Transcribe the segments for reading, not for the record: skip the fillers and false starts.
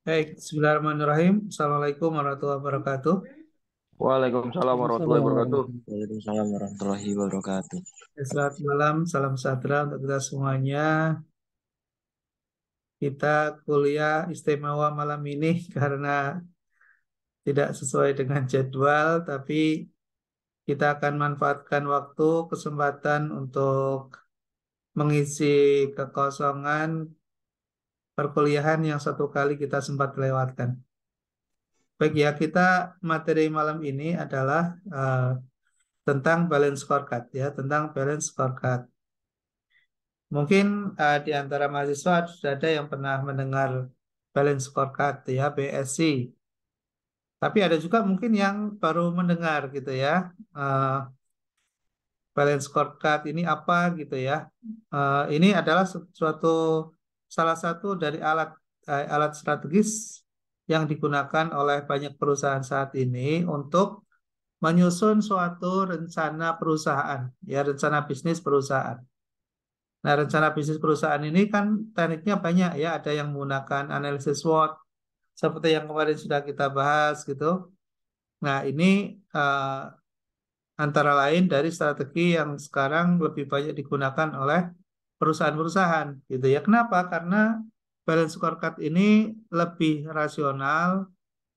Baik, Bismillahirrahmanirrahim. Assalamualaikum warahmatullahi wabarakatuh. Waalaikumsalam warahmatullahi wabarakatuh. Assalamualaikum. Waalaikumsalam warahmatullahi wabarakatuh. Selamat malam, salam sejahtera untuk kita semuanya. Kita kuliah istimewa malam ini karena tidak sesuai dengan jadwal, tapi kita akan manfaatkan waktu, kesempatan untuk mengisi kekosongan perkuliahan yang satu kali kita sempat lewatkan. Baik ya, kita materi malam ini adalah tentang balance scorecard ya, tentang balance scorecard. Mungkin di antara mahasiswa sudah ada yang pernah mendengar balance scorecard ya, BSC. Tapi ada juga mungkin yang baru mendengar gitu ya. Eh, balance scorecard ini apa gitu ya. Ini adalah suatu salah satu dari alat strategis yang digunakan oleh banyak perusahaan saat ini untuk menyusun suatu rencana perusahaan, ya rencana bisnis perusahaan. Nah, rencana bisnis perusahaan ini kan tekniknya banyak ya. Ada yang menggunakan analisis SWOT, seperti yang kemarin sudah kita bahas gitu. Nah, ini eh, antara lain dari strategi yang sekarang lebih banyak digunakan oleh perusahaan-perusahaan gitu ya. Kenapa? Karena balance scorecard ini lebih rasional,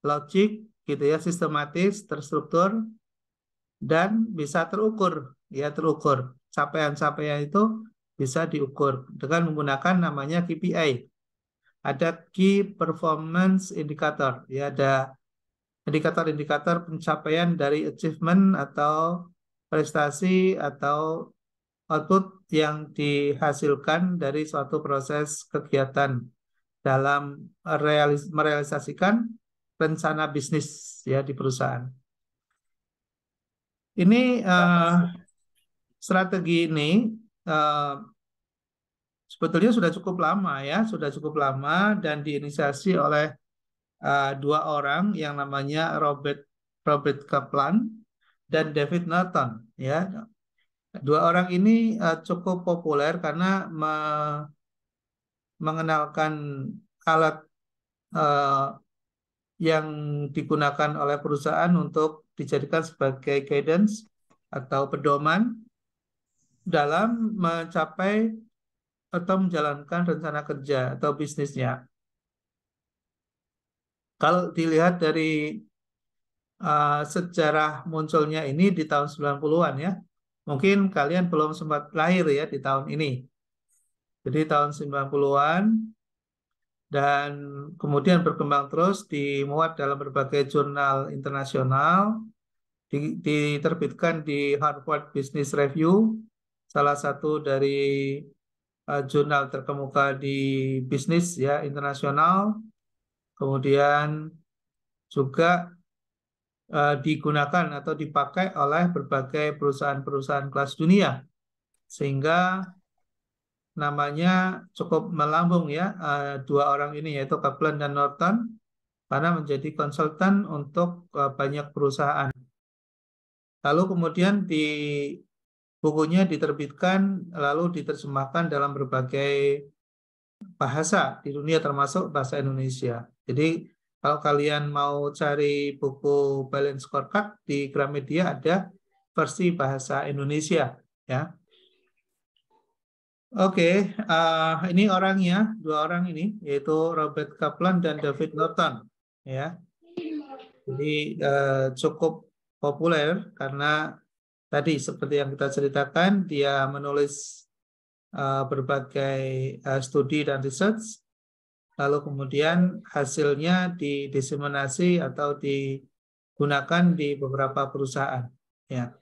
logik gitu ya, sistematis, terstruktur, dan bisa terukur ya, terukur. Capaian-capaian itu bisa diukur dengan menggunakan namanya KPI. Ada Key Performance Indicator ya, ada indikator-indikator pencapaian dari achievement atau prestasi atau output yang dihasilkan dari suatu proses kegiatan dalam merealisasikan rencana bisnis ya di perusahaan. Ini strategi ini eh, sebetulnya sudah cukup lama ya, sudah cukup lama dan diinisiasi oleh dua orang yang namanya Robert Robert Kaplan dan David Norton ya. Dua orang ini cukup populer karena mengenalkan alat eh, yang digunakan oleh perusahaan untuk dijadikan sebagai guidance atau pedoman dalam mencapai atau menjalankan rencana kerja atau bisnisnya. Kalau dilihat dari sejarah munculnya ini di tahun 90-an ya, mungkin kalian belum sempat lahir ya di tahun ini. Jadi tahun 90-an dan kemudian berkembang terus dimuat dalam berbagai jurnal internasional, diterbitkan di Harvard Business Review, salah satu dari jurnal terkemuka di bisnis ya internasional. Kemudian juga digunakan atau dipakai oleh berbagai perusahaan-perusahaan kelas dunia sehingga namanya cukup melambung ya, dua orang ini yaitu Kaplan dan Norton karena menjadi konsultan untuk banyak perusahaan. Lalu kemudian di bukunya diterbitkan lalu diterjemahkan dalam berbagai bahasa di dunia termasuk bahasa Indonesia. Jadi kalau kalian mau cari buku Balance Scorecard di Gramedia ada versi bahasa Indonesia ya. Oke, ini orangnya, dua orang ini yaitu Robert Kaplan dan David Norton ya. Jadi cukup populer karena tadi seperti yang kita ceritakan dia menulis berbagai studi dan research, lalu kemudian hasilnya didiseminasi atau digunakan di beberapa perusahaan. Ya.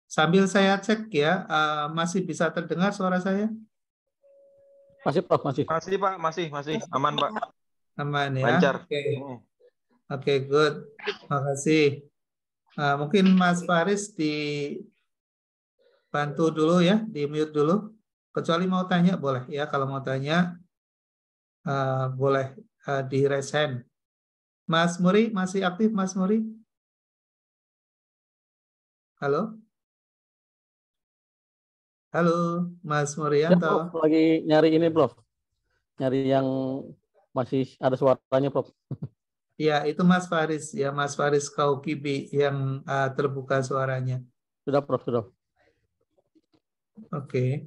Sambil saya cek ya, masih bisa terdengar suara saya? Masih, Prof, masih. Masih Pak, masih aman Pak, Aman ya. lancar. Oke, Oke, good. Makasih. Mungkin Mas Faris dibantu dulu ya, di mute dulu. Kecuali mau tanya boleh ya. Kalau mau tanya boleh di raise hand. Mas Muri masih aktif, Mas Muri? Halo, halo, Mas Ya, Murianto. Prof, lagi nyari ini, Prof. Nyari yang Masih ada suaranya, Prof. Ya, itu Mas Faris, ya Mas Faris Kaukibi yang terbuka suaranya. Sudah, Prof. Sudah. Oke.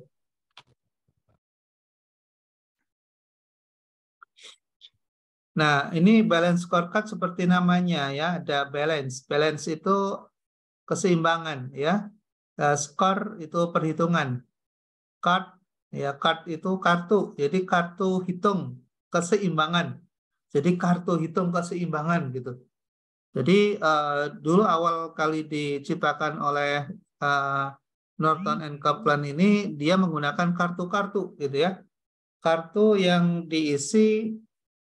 Nah, ini balance scorecard seperti namanya ya, ada balance. Balance itu keseimbangan ya. Score itu perhitungan. Card ya, card itu kartu. Jadi kartu hitung keseimbangan. Jadi kartu hitung keseimbangan gitu. Jadi dulu awal kali diciptakan oleh Norton and Kaplan ini dia menggunakan kartu-kartu gitu ya. Kartu yang diisi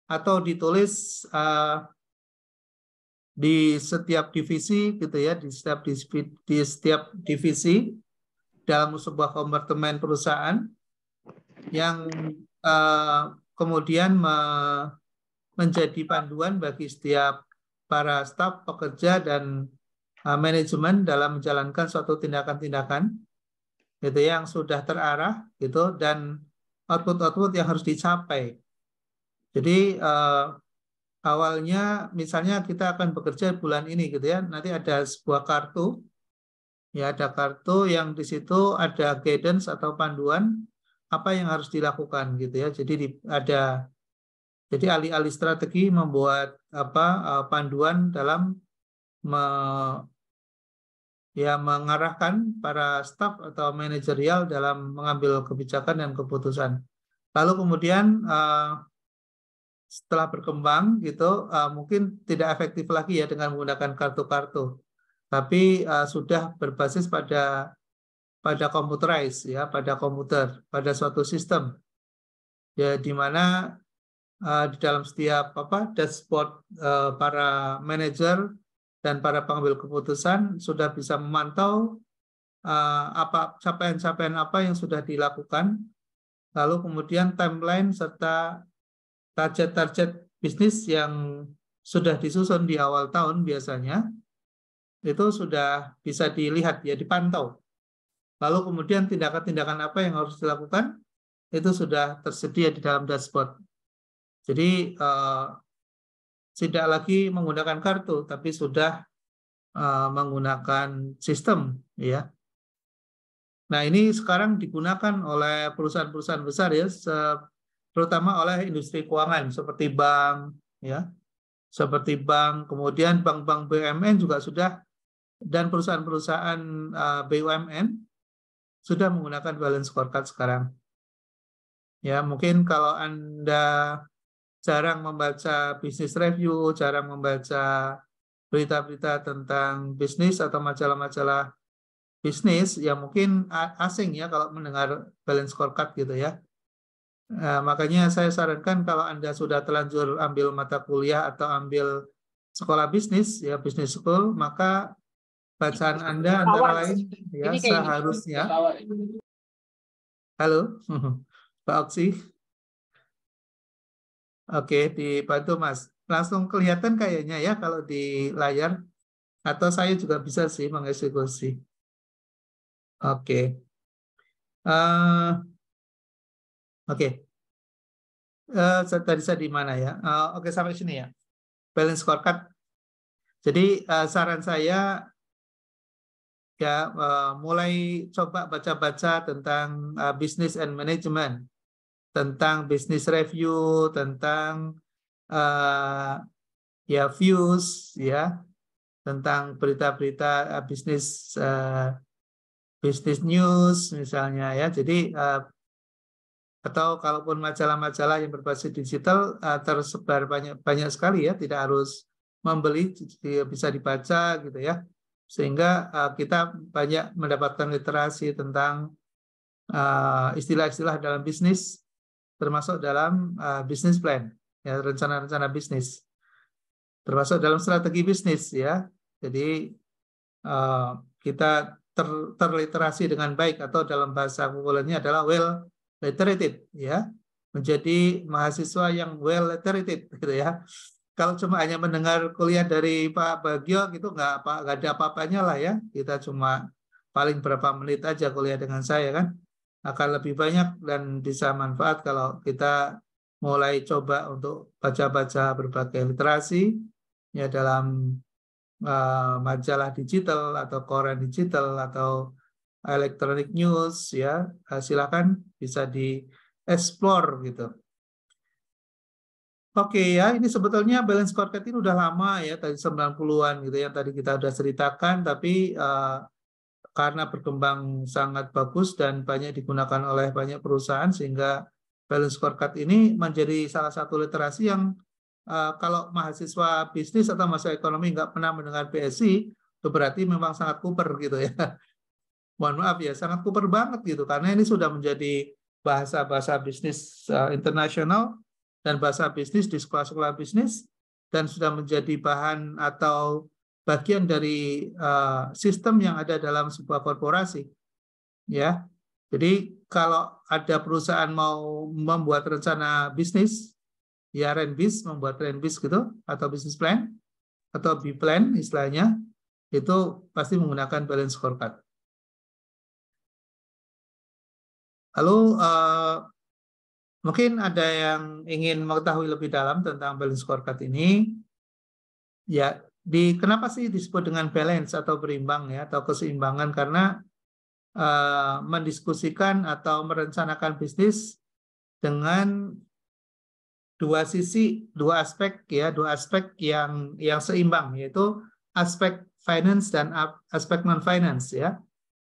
atau ditulis di setiap divisi gitu ya, di setiap divisi dalam sebuah kompartemen perusahaan yang kemudian menjadi panduan bagi setiap para staf, pekerja dan manajemen dalam menjalankan suatu tindakan-tindakan gitu yang sudah terarah gitu dan output-output yang harus dicapai. Jadi awalnya misalnya kita akan bekerja bulan ini gitu ya, nanti ada sebuah kartu, ya ada kartu yang di situ ada guidance atau panduan apa yang harus dilakukan gitu ya. Jadi alih-alih strategi membuat panduan dalam mengarahkan para staf atau manajerial dalam mengambil kebijakan dan keputusan. Lalu kemudian setelah berkembang gitu mungkin tidak efektif lagi ya dengan menggunakan kartu-kartu, tapi sudah berbasis pada computerized ya, pada komputer, pada suatu sistem ya, di mana di dalam setiap dashboard para manajer dan para pengambil keputusan sudah bisa memantau capaian-capaian apa yang sudah dilakukan, lalu kemudian timeline serta target-target bisnis yang sudah disusun di awal tahun biasanya itu sudah bisa dilihat ya, dipantau. Lalu kemudian tindakan-tindakan apa yang harus dilakukan itu sudah tersedia di dalam dashboard. Jadi tidak lagi menggunakan kartu, tapi sudah menggunakan sistem ya. Nah, ini sekarang digunakan oleh perusahaan-perusahaan besar ya, terutama oleh industri keuangan seperti bank ya, kemudian bank-bank BUMN juga sudah, dan perusahaan-perusahaan BUMN sudah menggunakan balance scorecard sekarang. Ya, mungkin kalau Anda jarang membaca business review, jarang membaca berita-berita tentang bisnis atau majalah-majalah bisnis, ya mungkin asing ya kalau mendengar balance scorecard gitu ya. Makanya saya sarankan kalau Anda sudah terlanjur ambil mata kuliah atau ambil sekolah bisnis, ya business school, maka bacaan Anda antara lain ya seharusnya. Halo, Pak Oksi. Oke, dibantu Mas. Langsung kelihatan kayaknya ya kalau di layar, atau saya juga bisa sih mengeksekusi. Oke. Oke. Tadi saya di mana ya? Oke, sampai sini ya. Balance scorecard. Jadi saran saya ya mulai coba baca-baca tentang business and management, tentang business review, tentang ya views ya, tentang berita-berita bisnis news misalnya ya. Jadi atau kalaupun majalah-majalah yang berbasis digital tersebar banyak sekali ya, tidak harus membeli, bisa dibaca gitu ya, sehingga kita banyak mendapatkan literasi tentang istilah-istilah dalam bisnis, termasuk dalam business plan ya, rencana-rencana bisnis, termasuk dalam strategi bisnis ya. Jadi kita terliterasi dengan baik, atau dalam bahasa populernya adalah well literated ya, menjadi mahasiswa yang well literated gitu ya. Kalau cuma hanya mendengar kuliah dari Pak Bagio gitu nggak ada apa-apanya lah ya. Kita cuma paling berapa menit aja kuliah dengan saya kan, akan lebih banyak dan bisa manfaat kalau kita mulai coba untuk baca-baca berbagai literasi ya dalam majalah digital atau koran digital atau electronic news ya, silakan bisa di-explore gitu. Oke ya, ini sebetulnya balance scorecard ini udah lama ya, tadi 90-an gitu yang tadi kita udah ceritakan, tapi karena berkembang sangat bagus dan banyak digunakan oleh banyak perusahaan sehingga balance scorecard ini menjadi salah satu literasi yang kalau mahasiswa bisnis atau mahasiswa ekonomi nggak pernah mendengar BSI, itu berarti memang sangat kuper gitu ya. Mohon maaf ya, sangat kuper banget gitu karena ini sudah menjadi bahasa-bahasa bisnis internasional dan bahasa bisnis di sekolah-sekolah bisnis dan sudah menjadi bahan atau bagian dari sistem yang ada dalam sebuah korporasi ya. Jadi kalau ada perusahaan mau membuat rencana bisnis ya, RNBIS, membuat RNBIS gitu atau business plan atau B plan istilahnya, itu pasti menggunakan balance scorecard. Lalu mungkin ada yang ingin mengetahui lebih dalam tentang balance scorecard ini. Ya, kenapa sih disebut dengan balance atau berimbang ya atau keseimbangan? Karena mendiskusikan atau merencanakan bisnis dengan dua sisi, dua aspek ya, dua aspek yang seimbang, yaitu aspek finance dan aspek non finance ya,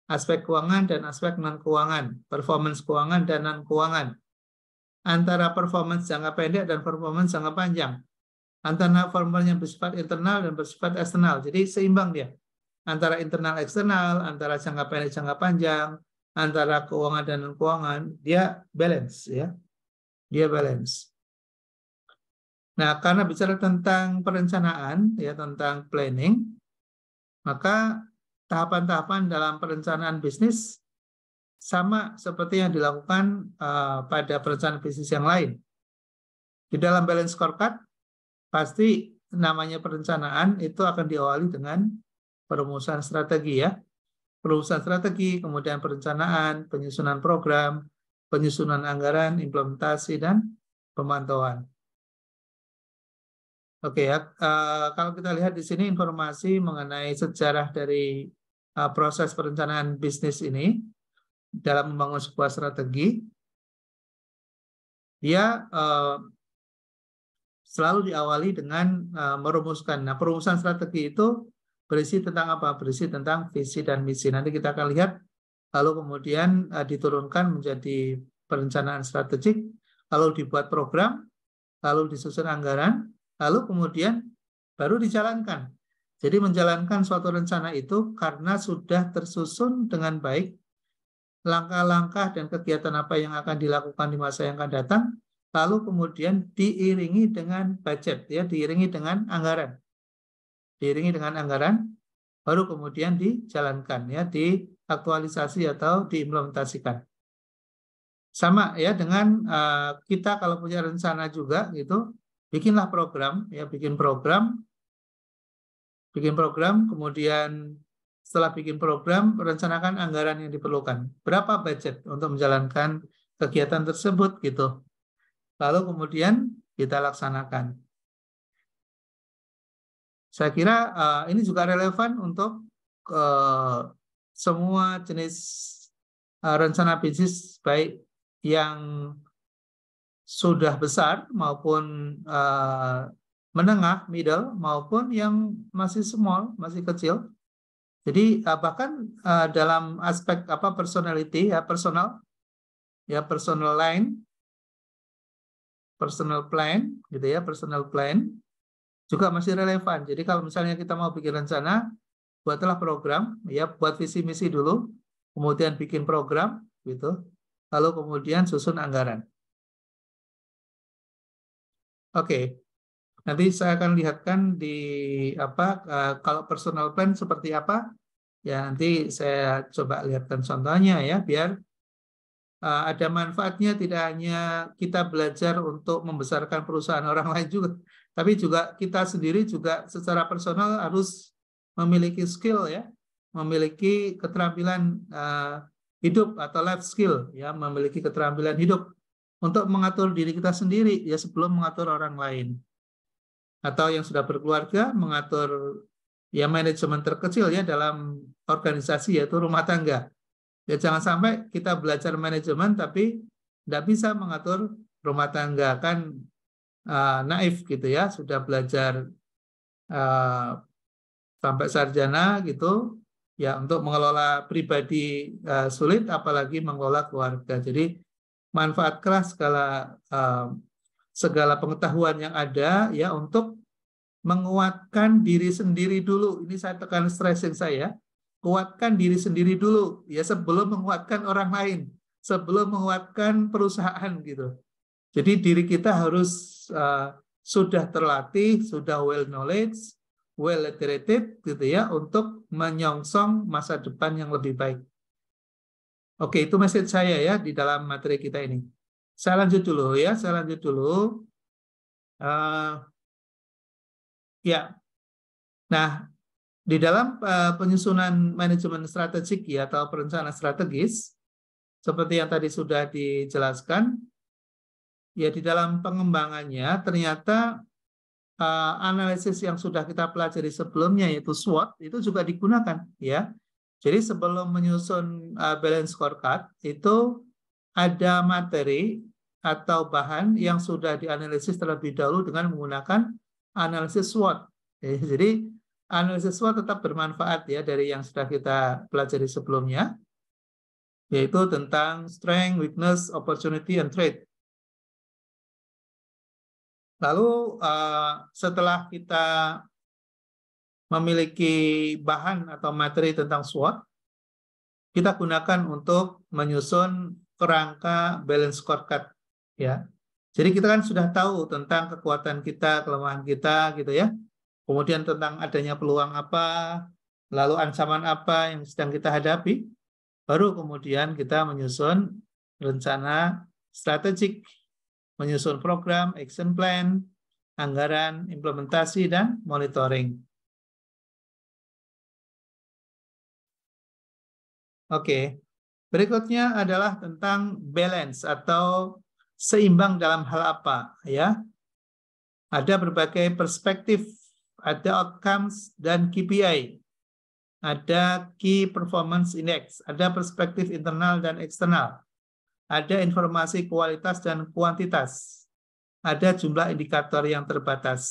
aspek keuangan dan aspek non keuangan, performance keuangan dan non keuangan, antara performance jangka pendek dan performance jangka panjang, antara performance yang bersifat internal dan bersifat eksternal. Jadi seimbang dia antara internal eksternal, antara jangka pendek jangka panjang, antara keuangan dan non keuangan, dia balance ya, dia balance. Nah, karena bicara tentang perencanaan ya, tentang planning, maka tahapan-tahapan dalam perencanaan bisnis sama seperti yang dilakukan pada perencanaan bisnis yang lain. Di dalam balance scorecard, pasti namanya perencanaan itu akan diawali dengan perumusan strategi ya. Perumusan strategi, kemudian perencanaan, penyusunan program, penyusunan anggaran, implementasi, dan pemantauan. Oke ya, kalau kita lihat di sini informasi mengenai sejarah dari proses perencanaan bisnis ini dalam membangun sebuah strategi, dia selalu diawali dengan merumuskan. Nah, perumusan strategi itu berisi tentang apa? Berisi tentang visi dan misi. Nanti kita akan lihat, lalu kemudian diturunkan menjadi perencanaan strategik, lalu dibuat program, lalu disusun anggaran, lalu kemudian baru dijalankan. Jadi menjalankan suatu rencana itu karena sudah tersusun dengan baik langkah-langkah dan kegiatan apa yang akan dilakukan di masa yang akan datang, lalu kemudian diiringi dengan budget, ya, diiringi dengan anggaran. Diiringi dengan anggaran, baru kemudian dijalankan, ya, diaktualisasi atau diimplementasikan. Sama ya dengan kita kalau punya rencana juga gitu, bikinlah program, ya, bikin program, kemudian setelah bikin program, rencanakan anggaran yang diperlukan. Berapa budget untuk menjalankan kegiatan tersebut gitu. Lalu kemudian kita laksanakan. Saya kira ini juga relevan untuk semua jenis rencana bisnis, baik yang sudah besar maupun menengah, middle, maupun yang masih small, masih kecil. Jadi bahkan dalam aspek personality ya, personal line, personal plan gitu ya, personal plan juga masih relevan. Jadi kalau misalnya kita mau bikin rencana, buatlah program ya, buat visi misi dulu, kemudian bikin program gitu, lalu kemudian susun anggaran. Oke. Nanti saya akan lihatkan di kalau personal plan seperti apa. Ya, nanti saya coba lihatkan contohnya ya, biar ada manfaatnya, tidak hanya kita belajar untuk membesarkan perusahaan orang lain juga, tapi juga kita sendiri juga secara personal harus memiliki skill ya, memiliki keterampilan hidup atau life skill ya, memiliki keterampilan hidup untuk mengatur diri kita sendiri ya sebelum mengatur orang lain. Atau yang sudah berkeluarga mengatur ya manajemen terkecil ya dalam organisasi yaitu rumah tangga. Ya jangan sampai kita belajar manajemen tapi tidak bisa mengatur rumah tangga, kan naif gitu ya, sudah belajar sampai sarjana gitu ya, untuk mengelola pribadi sulit apalagi mengelola keluarga. Jadi manfaatkanlah segala pengetahuan yang ada ya untuk menguatkan diri sendiri dulu. Ini saya tekan stressing saya. Kuatkan diri sendiri dulu ya sebelum menguatkan orang lain, sebelum menguatkan perusahaan gitu. Jadi diri kita harus sudah terlatih, sudah well knowledge, well literated gitu ya untuk menyongsong masa depan yang lebih baik. Oke, itu message saya ya di dalam materi kita ini. Saya lanjut dulu ya, saya lanjut dulu. Ya, nah di dalam penyusunan manajemen strategik ya atau perencanaan strategis, seperti yang tadi sudah dijelaskan, ya di dalam pengembangannya ternyata analisis yang sudah kita pelajari sebelumnya yaitu SWOT itu juga digunakan ya. Jadi sebelum menyusun balance scorecard itu ada materi atau bahan yang sudah dianalisis terlebih dahulu dengan menggunakan analisis SWOT. Jadi analisis SWOT tetap bermanfaat ya dari yang sudah kita pelajari sebelumnya, yaitu tentang strength, weakness, opportunity, and threat. Lalu setelah kita memiliki bahan atau materi tentang SWOT, kita gunakan untuk menyusun kerangka balance scorecard ya. Jadi kita kan sudah tahu tentang kekuatan kita, kelemahan kita gitu ya. Kemudian tentang adanya peluang apa, lalu ancaman apa yang sedang kita hadapi, baru kemudian kita menyusun rencana strategik, menyusun program, action plan, anggaran, implementasi, dan monitoring. Oke, berikutnya adalah tentang balance atau seimbang dalam hal apa ya. Ada berbagai perspektif, ada outcomes dan KPI, ada Key Performance Index, ada perspektif internal dan eksternal, ada informasi kualitas dan kuantitas, ada jumlah indikator yang terbatas.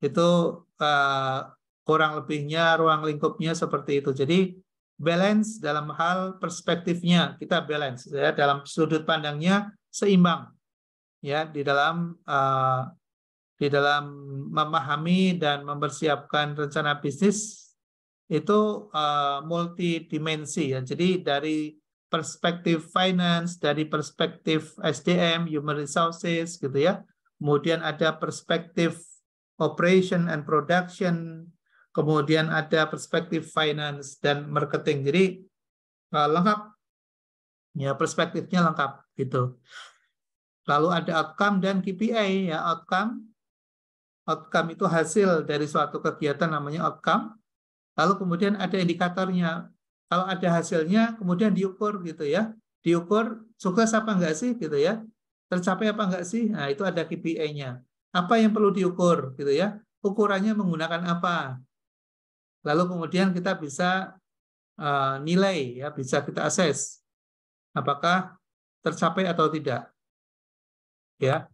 Itu kurang lebihnya ruang lingkupnya seperti itu. Jadi balance dalam hal perspektifnya kita balance ya, dalam sudut pandangnya seimbang ya di dalam memahami dan mempersiapkan rencana bisnis itu multidimensi ya. Jadi dari perspektif finance, dari perspektif SDM, human resources gitu ya. Kemudian ada perspektif operation and production, kemudian ada perspektif finance dan marketing. Jadi lengkap ya, perspektifnya lengkap gitu. Lalu ada outcome dan KPI ya. Outcome itu hasil dari suatu kegiatan namanya outcome. Lalu kemudian ada indikatornya. Kalau ada hasilnya kemudian diukur gitu ya. Diukur sukses apa enggak sih gitu ya. Tercapai apa enggak sih? Nah, itu ada KPI-nya. Apa yang perlu diukur gitu ya. Ukurannya menggunakan apa? Lalu kemudian kita bisa nilai ya, bisa kita assess apakah tercapai atau tidak. Ya.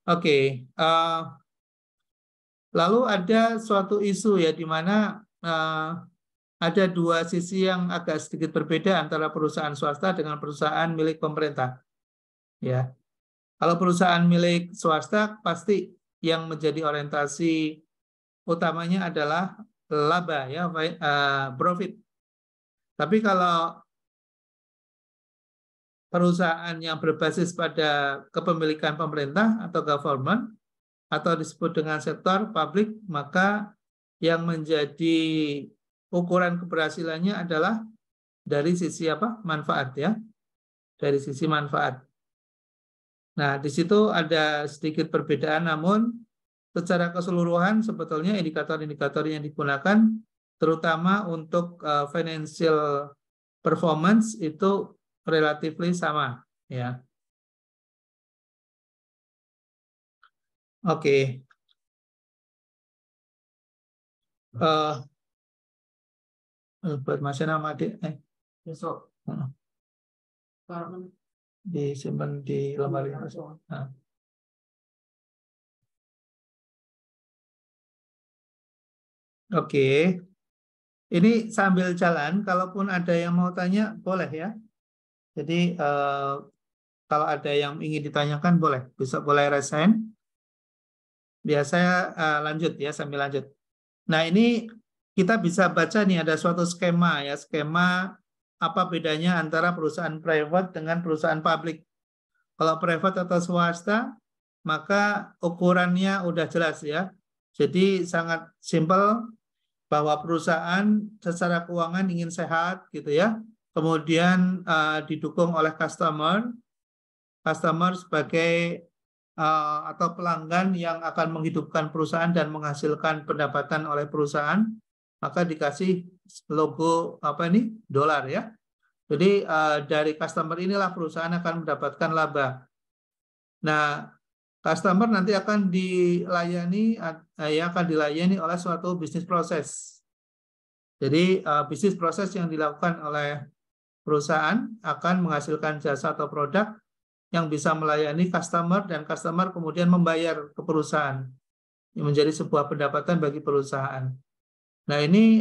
Oke, lalu ada suatu isu ya di mana ada dua sisi yang agak sedikit berbeda antara perusahaan swasta dengan perusahaan milik pemerintah. Ya, kalau perusahaan milik swasta pasti yang menjadi orientasi utamanya adalah laba ya, profit. Tapi kalau perusahaan yang berbasis pada kepemilikan pemerintah atau government atau disebut dengan sektor publik, maka yang menjadi ukuran keberhasilannya adalah dari sisi apa? Manfaat ya. Dari sisi manfaat. Nah, di situ ada sedikit perbedaan, namun secara keseluruhan sebetulnya indikator-indikator yang digunakan terutama untuk financial performance itu relatively sama, ya. Oke. Buat Mas nama adik, besok disimpan di lemari. Nah. Oke. Ini sambil jalan, kalaupun ada yang mau tanya, boleh ya. Jadi kalau ada yang ingin ditanyakan, boleh. Bisa boleh raise hand. Biasa lanjut ya, sambil lanjut. Nah ini kita bisa baca nih ada suatu skema ya, skema apa bedanya antara perusahaan private dengan perusahaan publik. Kalau private atau swasta, maka ukurannya udah jelas ya. Jadi sangat simpel bahwa perusahaan secara keuangan ingin sehat gitu ya. Kemudian didukung oleh customer sebagai atau pelanggan yang akan menghidupkan perusahaan dan menghasilkan pendapatan oleh perusahaan, maka dikasih logo apa ini? Dolar ya. Jadi dari customer inilah perusahaan akan mendapatkan laba. Nah, customer nanti akan dilayani oleh suatu bisnis proses. Jadi bisnis proses yang dilakukan oleh perusahaan akan menghasilkan jasa atau produk yang bisa melayani customer dan customer kemudian membayar ke perusahaan. Yang menjadi sebuah pendapatan bagi perusahaan. Nah ini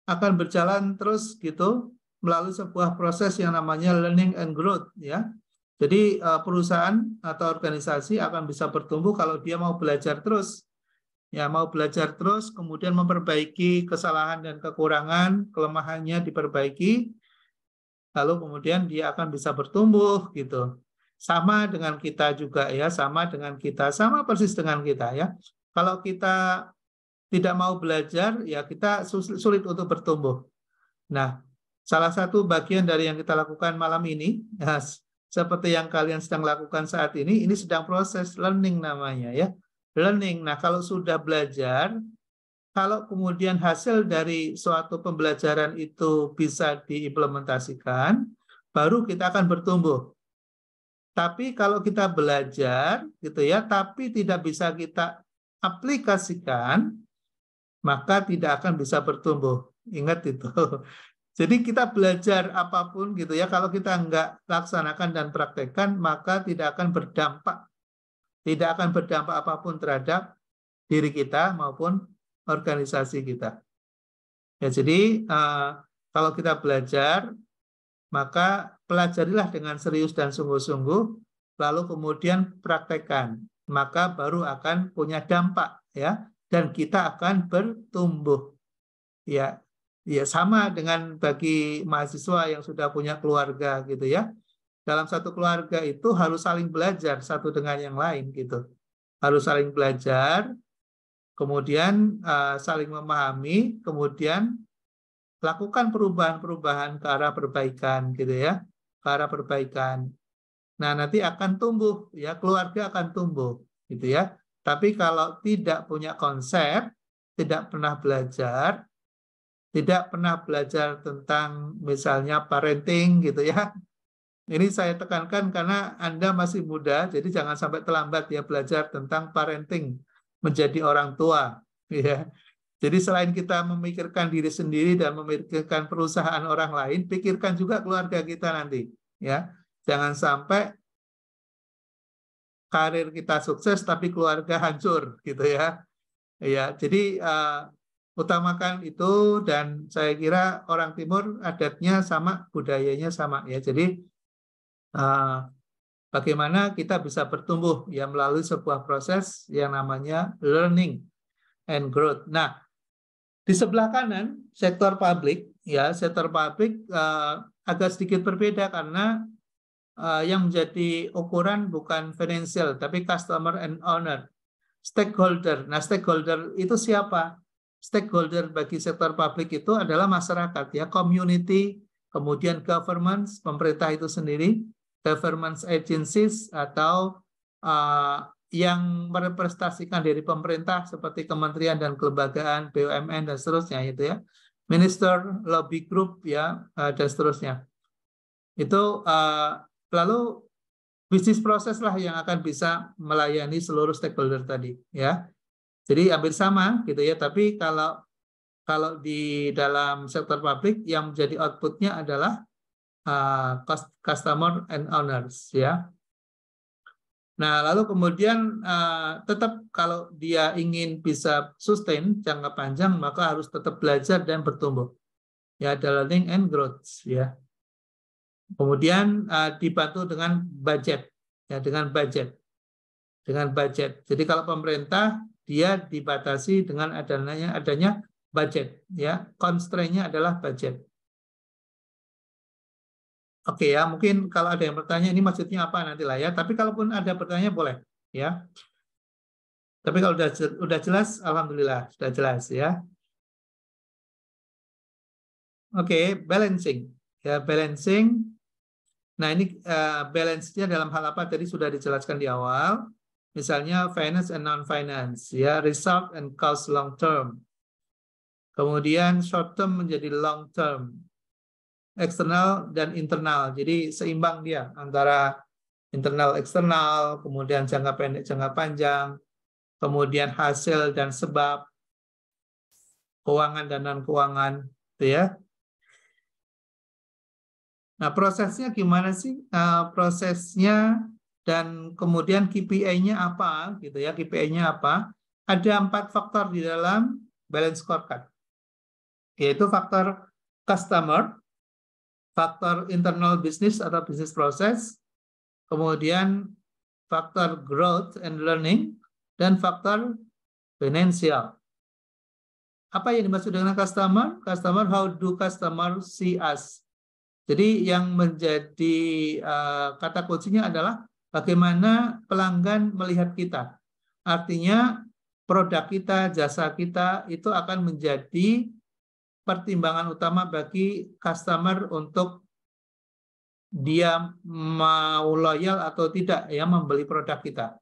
akan berjalan terus gitu melalui sebuah proses yang namanya learning and growth ya. Jadi perusahaan atau organisasi akan bisa bertumbuh kalau dia mau belajar terus. Ya, mau belajar terus, kemudian memperbaiki kesalahan dan kekurangan, kelemahannya diperbaiki, lalu kemudian dia akan bisa bertumbuh gitu. Sama dengan kita juga ya, sama persis dengan kita ya. Kalau kita tidak mau belajar, ya kita sulit untuk bertumbuh. Nah, salah satu bagian dari yang kita lakukan malam ini, ya, seperti yang kalian sedang lakukan saat ini sedang proses learning namanya ya. Learning. Nah, kalau sudah belajar, kalau kemudian hasil dari suatu pembelajaran itu bisa diimplementasikan, baru kita akan bertumbuh. Tapi kalau kita belajar gitu ya, tapi tidak bisa kita aplikasikan, maka tidak akan bisa bertumbuh. Ingat itu. Jadi kita belajar apapun gitu ya, kalau kita nggak laksanakan dan praktekkan, maka tidak akan berdampak. Tidak akan berdampak apapun terhadap diri kita maupun organisasi kita. Ya, jadi kalau kita belajar, maka pelajarilah dengan serius dan sungguh-sungguh, lalu kemudian praktekkan, maka baru akan punya dampak ya, dan kita akan bertumbuh. Ya, ya sama dengan bagi mahasiswa yang sudah punya keluarga gitu ya. Dalam satu keluarga itu harus saling belajar satu dengan yang lain gitu. Harus saling belajar, kemudian saling memahami, kemudian lakukan perubahan-perubahan ke arah perbaikan gitu ya, ke arah perbaikan. Nah, nanti akan tumbuh ya, keluarga akan tumbuh gitu ya. Tapi kalau tidak punya konsep, tidak pernah belajar tentang misalnya parenting gitu ya. Ini saya tekankan karena Anda masih muda, jadi jangan sampai terlambat ya belajar tentang parenting, menjadi orang tua ya. Jadi selain kita memikirkan diri sendiri dan memikirkan perusahaan orang lain, pikirkan juga keluarga kita nanti, ya. Jangan sampai karir kita sukses tapi keluarga hancur, gitu ya. Ya, jadi utamakan itu dan saya kira orang Timur adatnya sama, budayanya sama, ya. Jadi bagaimana kita bisa bertumbuh ya melalui sebuah proses yang namanya learning and growth. Nah, di sebelah kanan, sektor publik, ya sektor publik agak sedikit berbeda karena yang menjadi ukuran bukan financial, tapi customer and owner, stakeholder. Nah, stakeholder itu siapa? Stakeholder bagi sektor publik itu adalah masyarakat, ya, community, kemudian government, pemerintah itu sendiri, government agencies atau yang merepresentasikan dari pemerintah seperti kementerian dan kelembagaan, BUMN dan seterusnya itu ya. minister, lobby group, ya, dan seterusnya. Itu lalu bisnis proses lah yang akan bisa melayani seluruh stakeholder tadi, ya. Jadi hampir sama gitu ya, tapi kalau di dalam sektor publik yang menjadi outputnya adalah customer and owners, ya. Nah, lalu kemudian tetap kalau dia ingin bisa sustain jangka panjang, maka harus tetap belajar dan bertumbuh. Ya, ada learning and growth, ya. Kemudian dibantu dengan budget, ya, dengan budget. Jadi kalau pemerintah dia dibatasi dengan adanya budget, ya. Constraint-nya adalah budget. Oke ya, mungkin kalau ada yang bertanya ini maksudnya apa nanti lah ya. Tapi kalaupun ada pertanyaan boleh, ya. Tapi kalau udah jelas, alhamdulillah sudah jelas ya. Oke, balancing, ya, balancing. Nah ini balance-nya dalam hal apa tadi sudah dijelaskan di awal. Misalnya finance and non-finance, ya, result and cost long term. Kemudian short term menjadi long term. Eksternal dan internal, jadi seimbang dia antara internal eksternal, kemudian jangka pendek jangka panjang, kemudian hasil dan sebab, keuangan dan non keuangan, gitu ya. Nah prosesnya gimana sih? Prosesnya dan kemudian KPI-nya apa, gitu ya? KPI-nya apa? Ada 4 faktor di dalam balance scorecard, yaitu faktor customer, faktor internal business atau business process, kemudian faktor growth and learning, dan faktor financial. Apa yang dimaksud dengan customer? Customer, how do customer see us? Jadi yang menjadi kata kuncinya adalah bagaimana pelanggan melihat kita. Artinya produk kita, jasa kita itu akan menjadi pertimbangan utama bagi customer untuk dia mau loyal atau tidak ya membeli produk kita.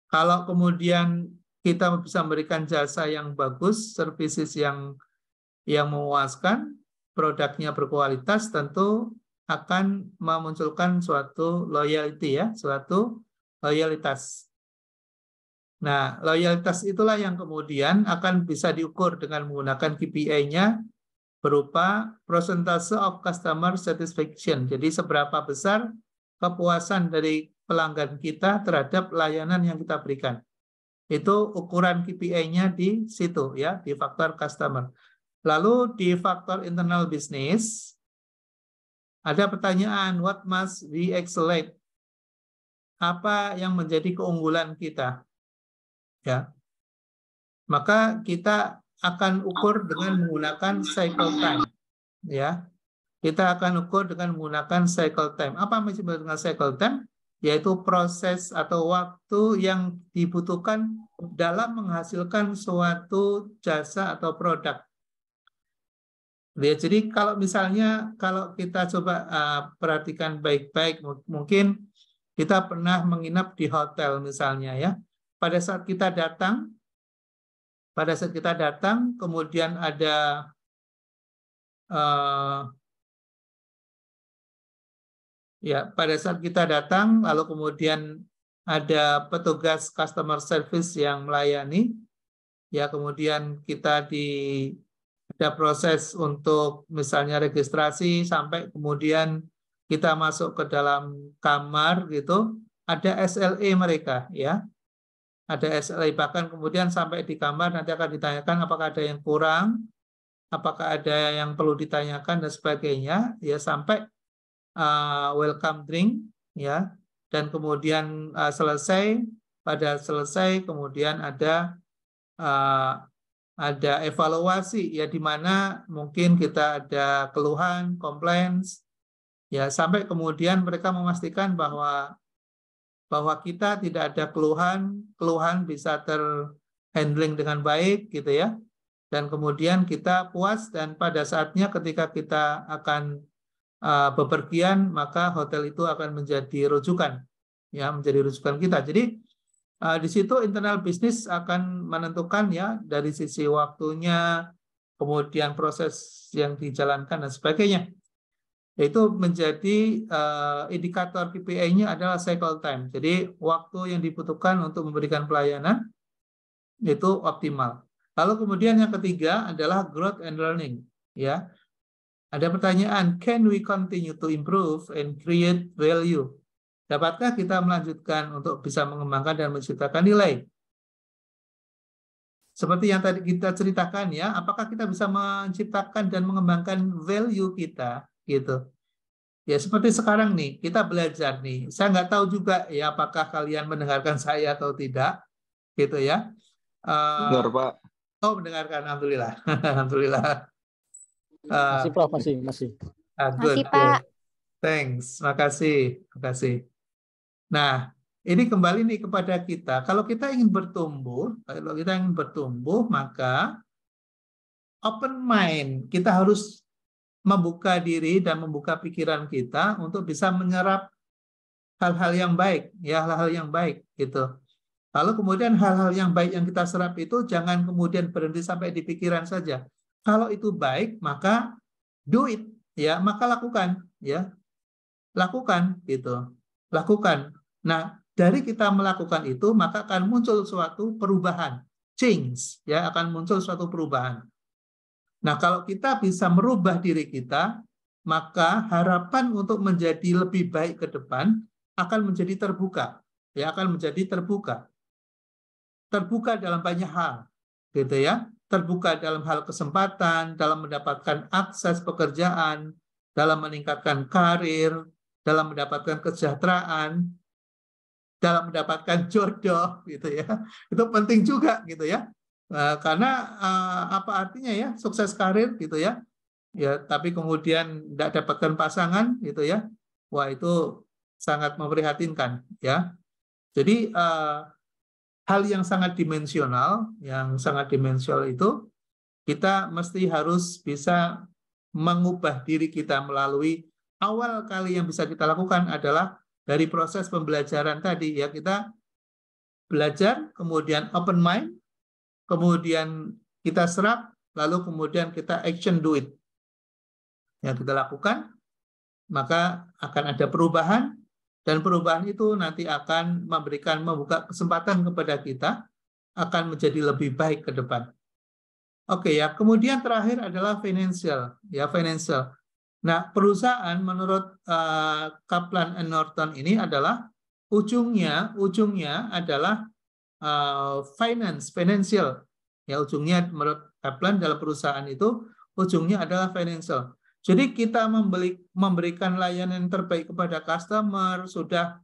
Kalau kemudian kita bisa memberikan jasa yang bagus, services yang memuaskan, produknya berkualitas, tentu akan memunculkan suatu loyalty ya, suatu loyalitas. Nah, loyalitas itulah yang kemudian akan bisa diukur dengan menggunakan KPI-nya berupa persentase of customer satisfaction. Jadi seberapa besar kepuasan dari pelanggan kita terhadap layanan yang kita berikan. Itu ukuran KPI-nya di situ ya, di faktor customer. Lalu di faktor internal business ada pertanyaan, what must we accelerate? Apa yang menjadi keunggulan kita? Ya. Maka kita akan ukur dengan menggunakan cycle time, ya. Kita akan ukur dengan menggunakan cycle time. Apa maksudnya dengan cycle time? Yaitu proses atau waktu yang dibutuhkan dalam menghasilkan suatu jasa atau produk. Ya, jadi kalau misalnya kalau kita coba perhatikan baik-baik, mungkin kita pernah menginap di hotel misalnya ya. Pada saat kita datang, kemudian ada pada saat kita datang, lalu kemudian ada petugas customer service yang melayani, ya kemudian kita ada proses untuk misalnya registrasi sampai kemudian kita masuk ke dalam kamar gitu, ada SLA mereka ya. Ada SLA, bahkan kemudian sampai di kamar nanti akan ditanyakan apakah ada yang kurang, apakah ada yang perlu ditanyakan dan sebagainya ya, sampai welcome drink ya, dan kemudian selesai kemudian ada evaluasi ya, di mana mungkin kita ada keluhan, complaints ya, sampai kemudian mereka memastikan bahwa kita tidak ada keluhan bisa terhandling dengan baik gitu ya, dan kemudian kita puas, dan pada saatnya ketika kita akan bepergian maka hotel itu akan menjadi rujukan ya, menjadi rujukan kita. Jadi di situ internal bisnis akan menentukan ya, dari sisi waktunya, kemudian proses yang dijalankan dan sebagainya. Itu menjadi indikator KPI-nya adalah cycle time. Jadi waktu yang dibutuhkan untuk memberikan pelayanan itu optimal. Lalu kemudian yang ketiga adalah growth and learning. Ya, ada pertanyaan, can we continue to improve and create value? Dapatkah kita melanjutkan untuk bisa mengembangkan dan menciptakan nilai? Seperti yang tadi kita ceritakan ya, apakah kita bisa menciptakan dan mengembangkan value kita gitu? Ya seperti sekarang nih, kita belajar nih. Saya nggak tahu juga ya apakah kalian mendengarkan saya atau tidak, gitu ya. Benar, Pak. Oh mendengarkan, alhamdulillah, alhamdulillah. Masih Prof, masih. Good. Masih, Pak. Thanks, makasih. Nah, ini kembali nih kepada kita. Kalau kita ingin bertumbuh, maka open mind. Kita harus membuka diri dan membuka pikiran kita untuk bisa menyerap hal-hal yang baik, ya hal-hal yang baik gitu. Lalu kemudian hal-hal yang baik yang kita serap itu jangan kemudian berhenti sampai di pikiran saja. Kalau itu baik, maka do it, ya, maka lakukan, ya. Lakukan gitu. Lakukan. Nah, dari kita melakukan itu maka akan muncul suatu perubahan, change, ya, akan muncul suatu perubahan. Nah, kalau kita bisa merubah diri kita, maka harapan untuk menjadi lebih baik ke depan akan menjadi terbuka. Ya, akan menjadi terbuka. Terbuka dalam banyak hal, gitu ya. Terbuka dalam hal kesempatan, dalam mendapatkan akses pekerjaan, dalam meningkatkan karir, dalam mendapatkan kesejahteraan, dalam mendapatkan jodoh, gitu ya. Itu penting juga, gitu ya. Karena apa artinya ya sukses karir gitu ya, tapi kemudian tidak dapatkan pasangan gitu ya, wah itu sangat memprihatinkan ya. Jadi hal yang sangat dimensional itu kita mesti harus bisa mengubah diri kita melalui awal kali yang bisa kita lakukan adalah dari proses pembelajaran tadi ya, kita belajar kemudian open mind. Kemudian kita serap, lalu kemudian kita action do it. Yang kita lakukan, maka akan ada perubahan, dan perubahan itu nanti akan membuka kesempatan kepada kita, akan menjadi lebih baik ke depan. Oke ya, kemudian terakhir adalah financial. Ya, financial. Nah, perusahaan menurut Kaplan and Norton ini adalah ujungnya adalah financial. Ya, ujungnya menurut Kaplan dalam perusahaan itu ujungnya adalah financial. Jadi kita memberikan layanan terbaik kepada customer, sudah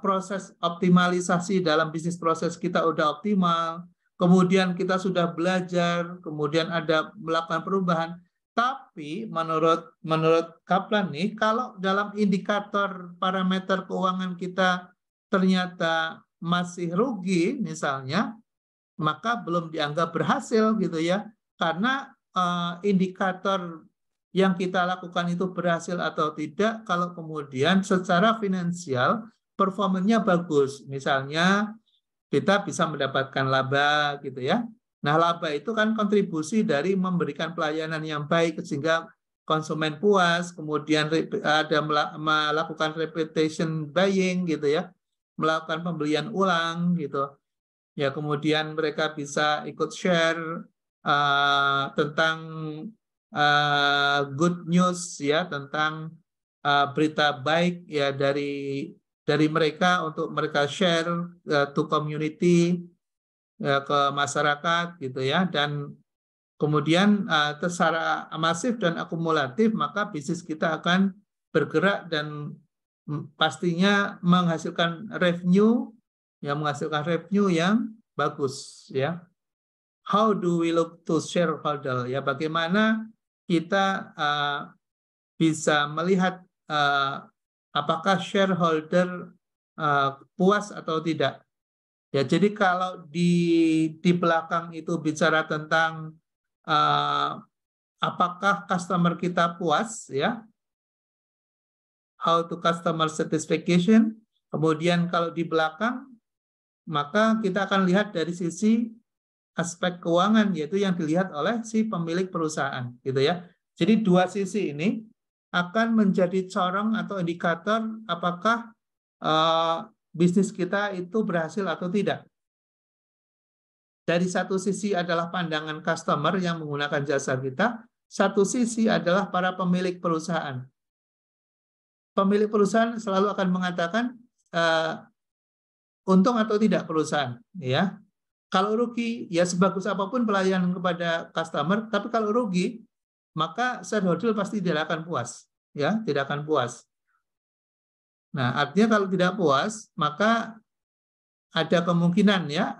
proses optimalisasi dalam bisnis proses kita udah optimal, kemudian kita sudah belajar, kemudian ada melakukan perubahan. Tapi menurut Kaplan nih, kalau dalam indikator parameter keuangan kita ternyata masih rugi misalnya, maka belum dianggap berhasil gitu ya, karena indikator yang kita lakukan itu berhasil atau tidak kalau kemudian secara finansial performanya bagus, misalnya kita bisa mendapatkan laba gitu ya. Nah, laba itu kan kontribusi dari memberikan pelayanan yang baik sehingga konsumen puas, kemudian ada melakukan repetition buying gitu ya, melakukan pembelian ulang gitu. Ya, kemudian mereka bisa ikut share tentang good news ya, tentang berita baik ya dari mereka untuk mereka share to community ya, ke masyarakat gitu ya, dan kemudian secara masif dan akumulatif maka bisnis kita akan bergerak dan pastinya menghasilkan revenue yang bagus ya. How do we look to shareholder ya, bagaimana kita bisa melihat apakah shareholder puas atau tidak ya. Jadi kalau di belakang itu bicara tentang apakah customer kita puas ya, how to customer satisfaction. Kemudian kalau di belakang maka kita akan lihat dari sisi aspek keuangan, yaitu yang dilihat oleh si pemilik perusahaan, gitu ya. Jadi dua sisi ini akan menjadi corong atau indikator apakah bisnis kita itu berhasil atau tidak. Dari satu sisi adalah pandangan customer yang menggunakan jasa kita, satu sisi adalah para pemilik perusahaan. Pemilik perusahaan selalu akan mengatakan untung atau tidak perusahaan, ya. Kalau rugi, ya sebagus apapun pelayanan kepada customer, tapi kalau rugi, maka shareholder pasti tidak akan puas, ya, tidak akan puas. Nah, artinya kalau tidak puas, maka ada kemungkinan ya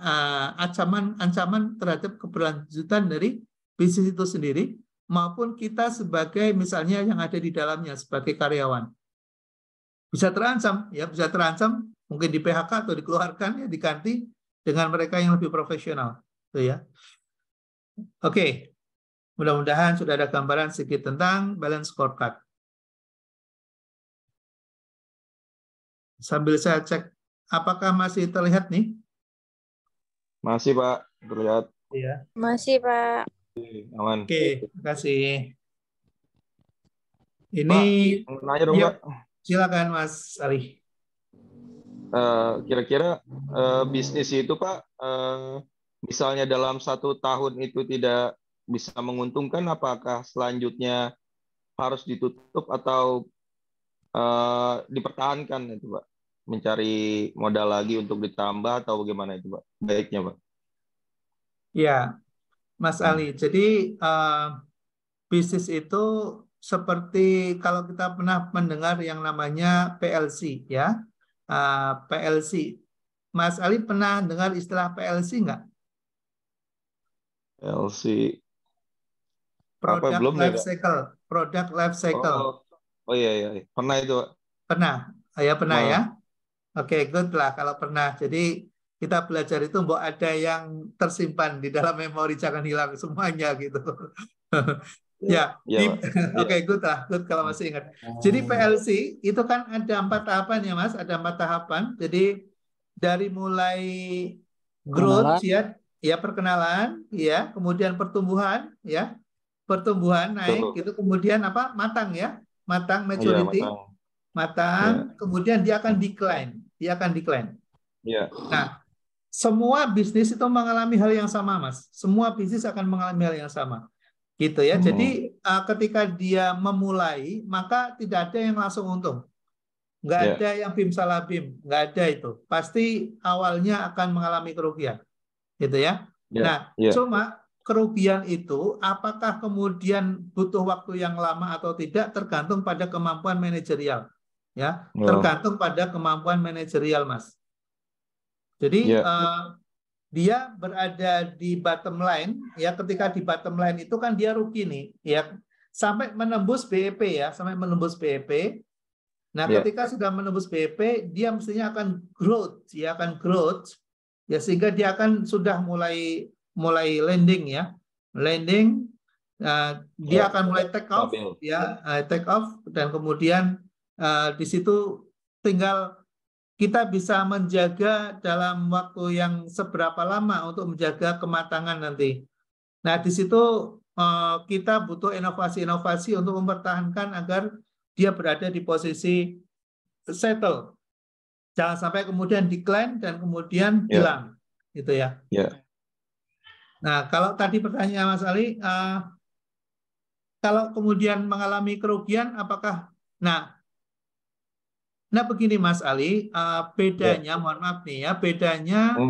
ancaman terhadap keberlanjutan dari bisnis itu sendiri, maupun kita sebagai misalnya yang ada di dalamnya sebagai karyawan. Bisa terancam, ya, bisa terancam, mungkin di PHK atau dikeluarkan, ya, diganti dengan mereka yang lebih profesional, tuh ya. Oke, mudah-mudahan sudah ada gambaran sedikit tentang balance scorecard. Sambil saya cek, apakah masih terlihat nih? Masih, Pak. Terlihat. Iya. Masih, Pak. Aman. Oke, terima kasih. Ini, Pak, nanya dong, ya, Pak. silakan Mas Ali. Kira-kira bisnis itu, Pak, misalnya dalam 1 tahun itu tidak bisa menguntungkan, apakah selanjutnya harus ditutup atau dipertahankan itu, Pak? Mencari modal lagi untuk ditambah atau bagaimana itu, Pak? Baiknya, Pak. Ya, Mas Ali. Jadi bisnis itu seperti kalau kita pernah mendengar yang namanya PLC, ya. PLC. Mas Ali pernah dengar istilah PLC nggak? PLC. Product belum Life ya, Pak? Cycle. Product Life Cycle. Oh iya. Pernah itu, Pak. Pernah? Ya, pernah ya? Nah. Oke, good lah kalau pernah. Jadi kita belajar itu mbok ada yang tersimpan di dalam memori, jangan hilang semuanya gitu. Ya, Iya, Pak. oke, good lah, good kalau masih ingat. Jadi PLC itu kan ada 4 tahapan ya Mas, ada 4 tahapan. Jadi dari mulai growth ya perkenalan, ya, kemudian pertumbuhan, ya, pertumbuhan naik, itu kemudian apa? Matang ya, matang maturity, matang, kemudian dia akan decline, Iya. Nah, semua bisnis itu mengalami hal yang sama Mas, semua bisnis akan mengalami hal yang sama. Gitu ya. Jadi ketika dia memulai, maka tidak ada yang langsung untung. Nggak ada yang bim salah bim, nggak ada itu. Pasti awalnya akan mengalami kerugian. Gitu ya. Nah, cuma kerugian itu apakah kemudian butuh waktu yang lama atau tidak tergantung pada kemampuan manajerial. Ya, tergantung pada kemampuan manajerial, Mas. Jadi dia berada di bottom line, ya, ketika di bottom line itu kan dia rugi nih, ya, sampai menembus BEP ya, sampai menembus BEP. Nah, ketika sudah menembus BEP, dia mestinya akan growth, ya, ya, sehingga dia akan sudah mulai landing ya, landing, dia akan mulai take off, ya, take off, dan kemudian di situ tinggal kita bisa menjaga dalam waktu yang seberapa lama untuk menjaga kematangan nanti. Nah, di situ kita butuh inovasi-inovasi untuk mempertahankan agar dia berada di posisi settle. Jangan sampai kemudian decline dan kemudian hilang. Gitu ya. Nah, kalau tadi pertanyaan Mas Ali, kalau kemudian mengalami kerugian, apakah... Nah, begini Mas Ali, bedanya, mohon maaf nih ya, bedanya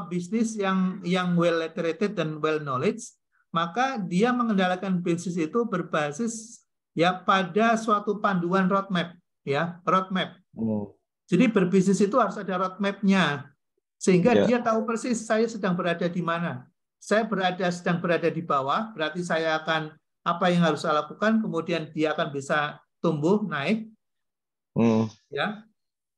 bisnis yang well literated dan well knowledge, maka dia mengendalikan bisnis itu berbasis ya pada suatu panduan roadmap, ya, roadmap. Jadi berbisnis itu harus ada roadmap-nya, sehingga dia tahu persis saya sedang berada di mana. Saya sedang berada di bawah, berarti saya akan apa yang harus saya lakukan, kemudian dia akan bisa tumbuh naik. Ya,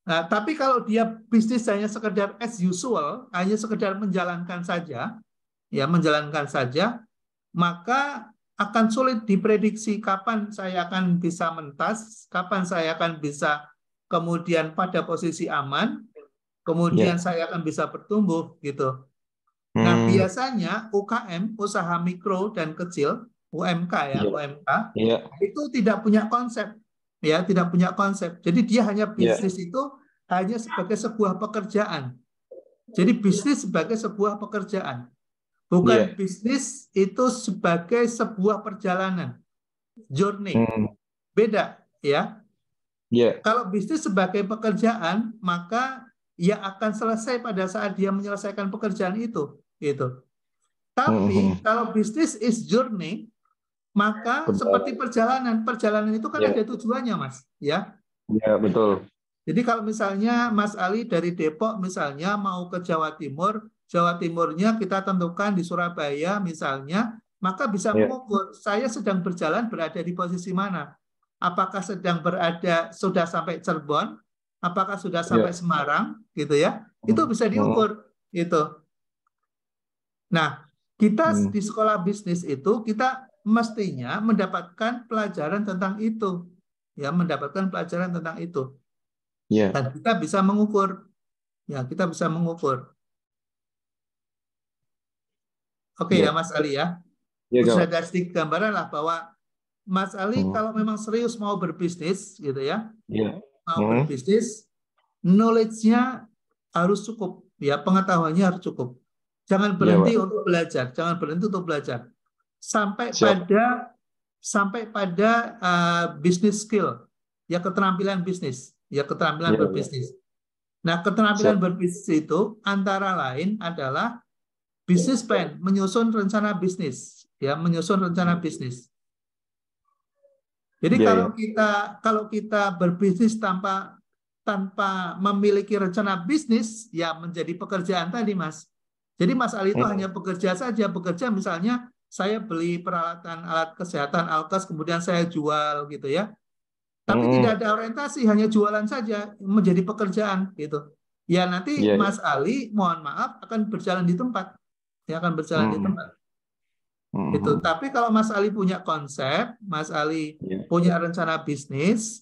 nah, tapi kalau dia bisnis hanya sekedar as usual, hanya sekedar menjalankan saja, ya, menjalankan saja, maka akan sulit diprediksi kapan saya akan bisa mentas, kapan saya akan bisa kemudian pada posisi aman, kemudian saya akan bisa bertumbuh gitu. Nah, biasanya UKM, usaha mikro dan kecil, UMK ya, Iya. UMK, Iya. itu tidak punya konsep, ya, tidak punya konsep. Jadi dia hanya Iya. bisnis itu hanya sebagai sebuah pekerjaan. Jadi bisnis sebagai sebuah pekerjaan, bukan Iya. bisnis itu sebagai sebuah perjalanan, journey. Beda, ya. Iya. Kalau bisnis sebagai pekerjaan, maka ia akan selesai pada saat dia menyelesaikan pekerjaan itu, gitu. Tapi kalau bisnis is journey, maka seperti perjalanan. Perjalanan itu kan ada tujuannya, Mas. Ya. Ya, betul. Jadi kalau misalnya Mas Ali dari Depok misalnya mau ke Jawa Timur, Jawa Timurnya kita tentukan di Surabaya misalnya, maka bisa mengukur saya sedang berjalan berada di posisi mana. Apakah sedang berada sudah sampai Cirebon, apakah sudah sampai Semarang, gitu ya. Itu bisa diukur, itu. Nah, kita di sekolah bisnis itu kita mestinya mendapatkan pelajaran tentang itu, ya, mendapatkan pelajaran tentang itu, dan kita bisa mengukur, ya, kita bisa mengukur. Oke ya, Mas Ali ya, sudah ada sedikit gambaran lah bahwa Mas Ali kalau memang serius mau berbisnis, gitu ya, mau berbisnis, knowledge-nya harus cukup, ya, pengetahuannya harus cukup. Jangan berhenti untuk belajar, jangan berhenti untuk belajar sampai pada business skill, ya, keterampilan bisnis, ya, keterampilan berbisnis. Nah, keterampilan berbisnis itu antara lain adalah business plan, menyusun rencana bisnis, ya, menyusun rencana bisnis. Jadi kalau kita berbisnis tanpa memiliki rencana bisnis, ya menjadi pekerjaan tadi, Mas. Jadi Mas Ali itu hanya bekerja saja, bekerja misalnya saya beli peralatan alat kesehatan Alkes, kemudian saya jual, gitu ya. Tapi tidak ada orientasi, hanya jualan saja, menjadi pekerjaan, gitu. Ya nanti Mas Ali, mohon maaf, akan berjalan di tempat, ya, akan berjalan di tempat. Gitu. Tapi kalau Mas Ali punya konsep, Mas Ali punya rencana bisnis,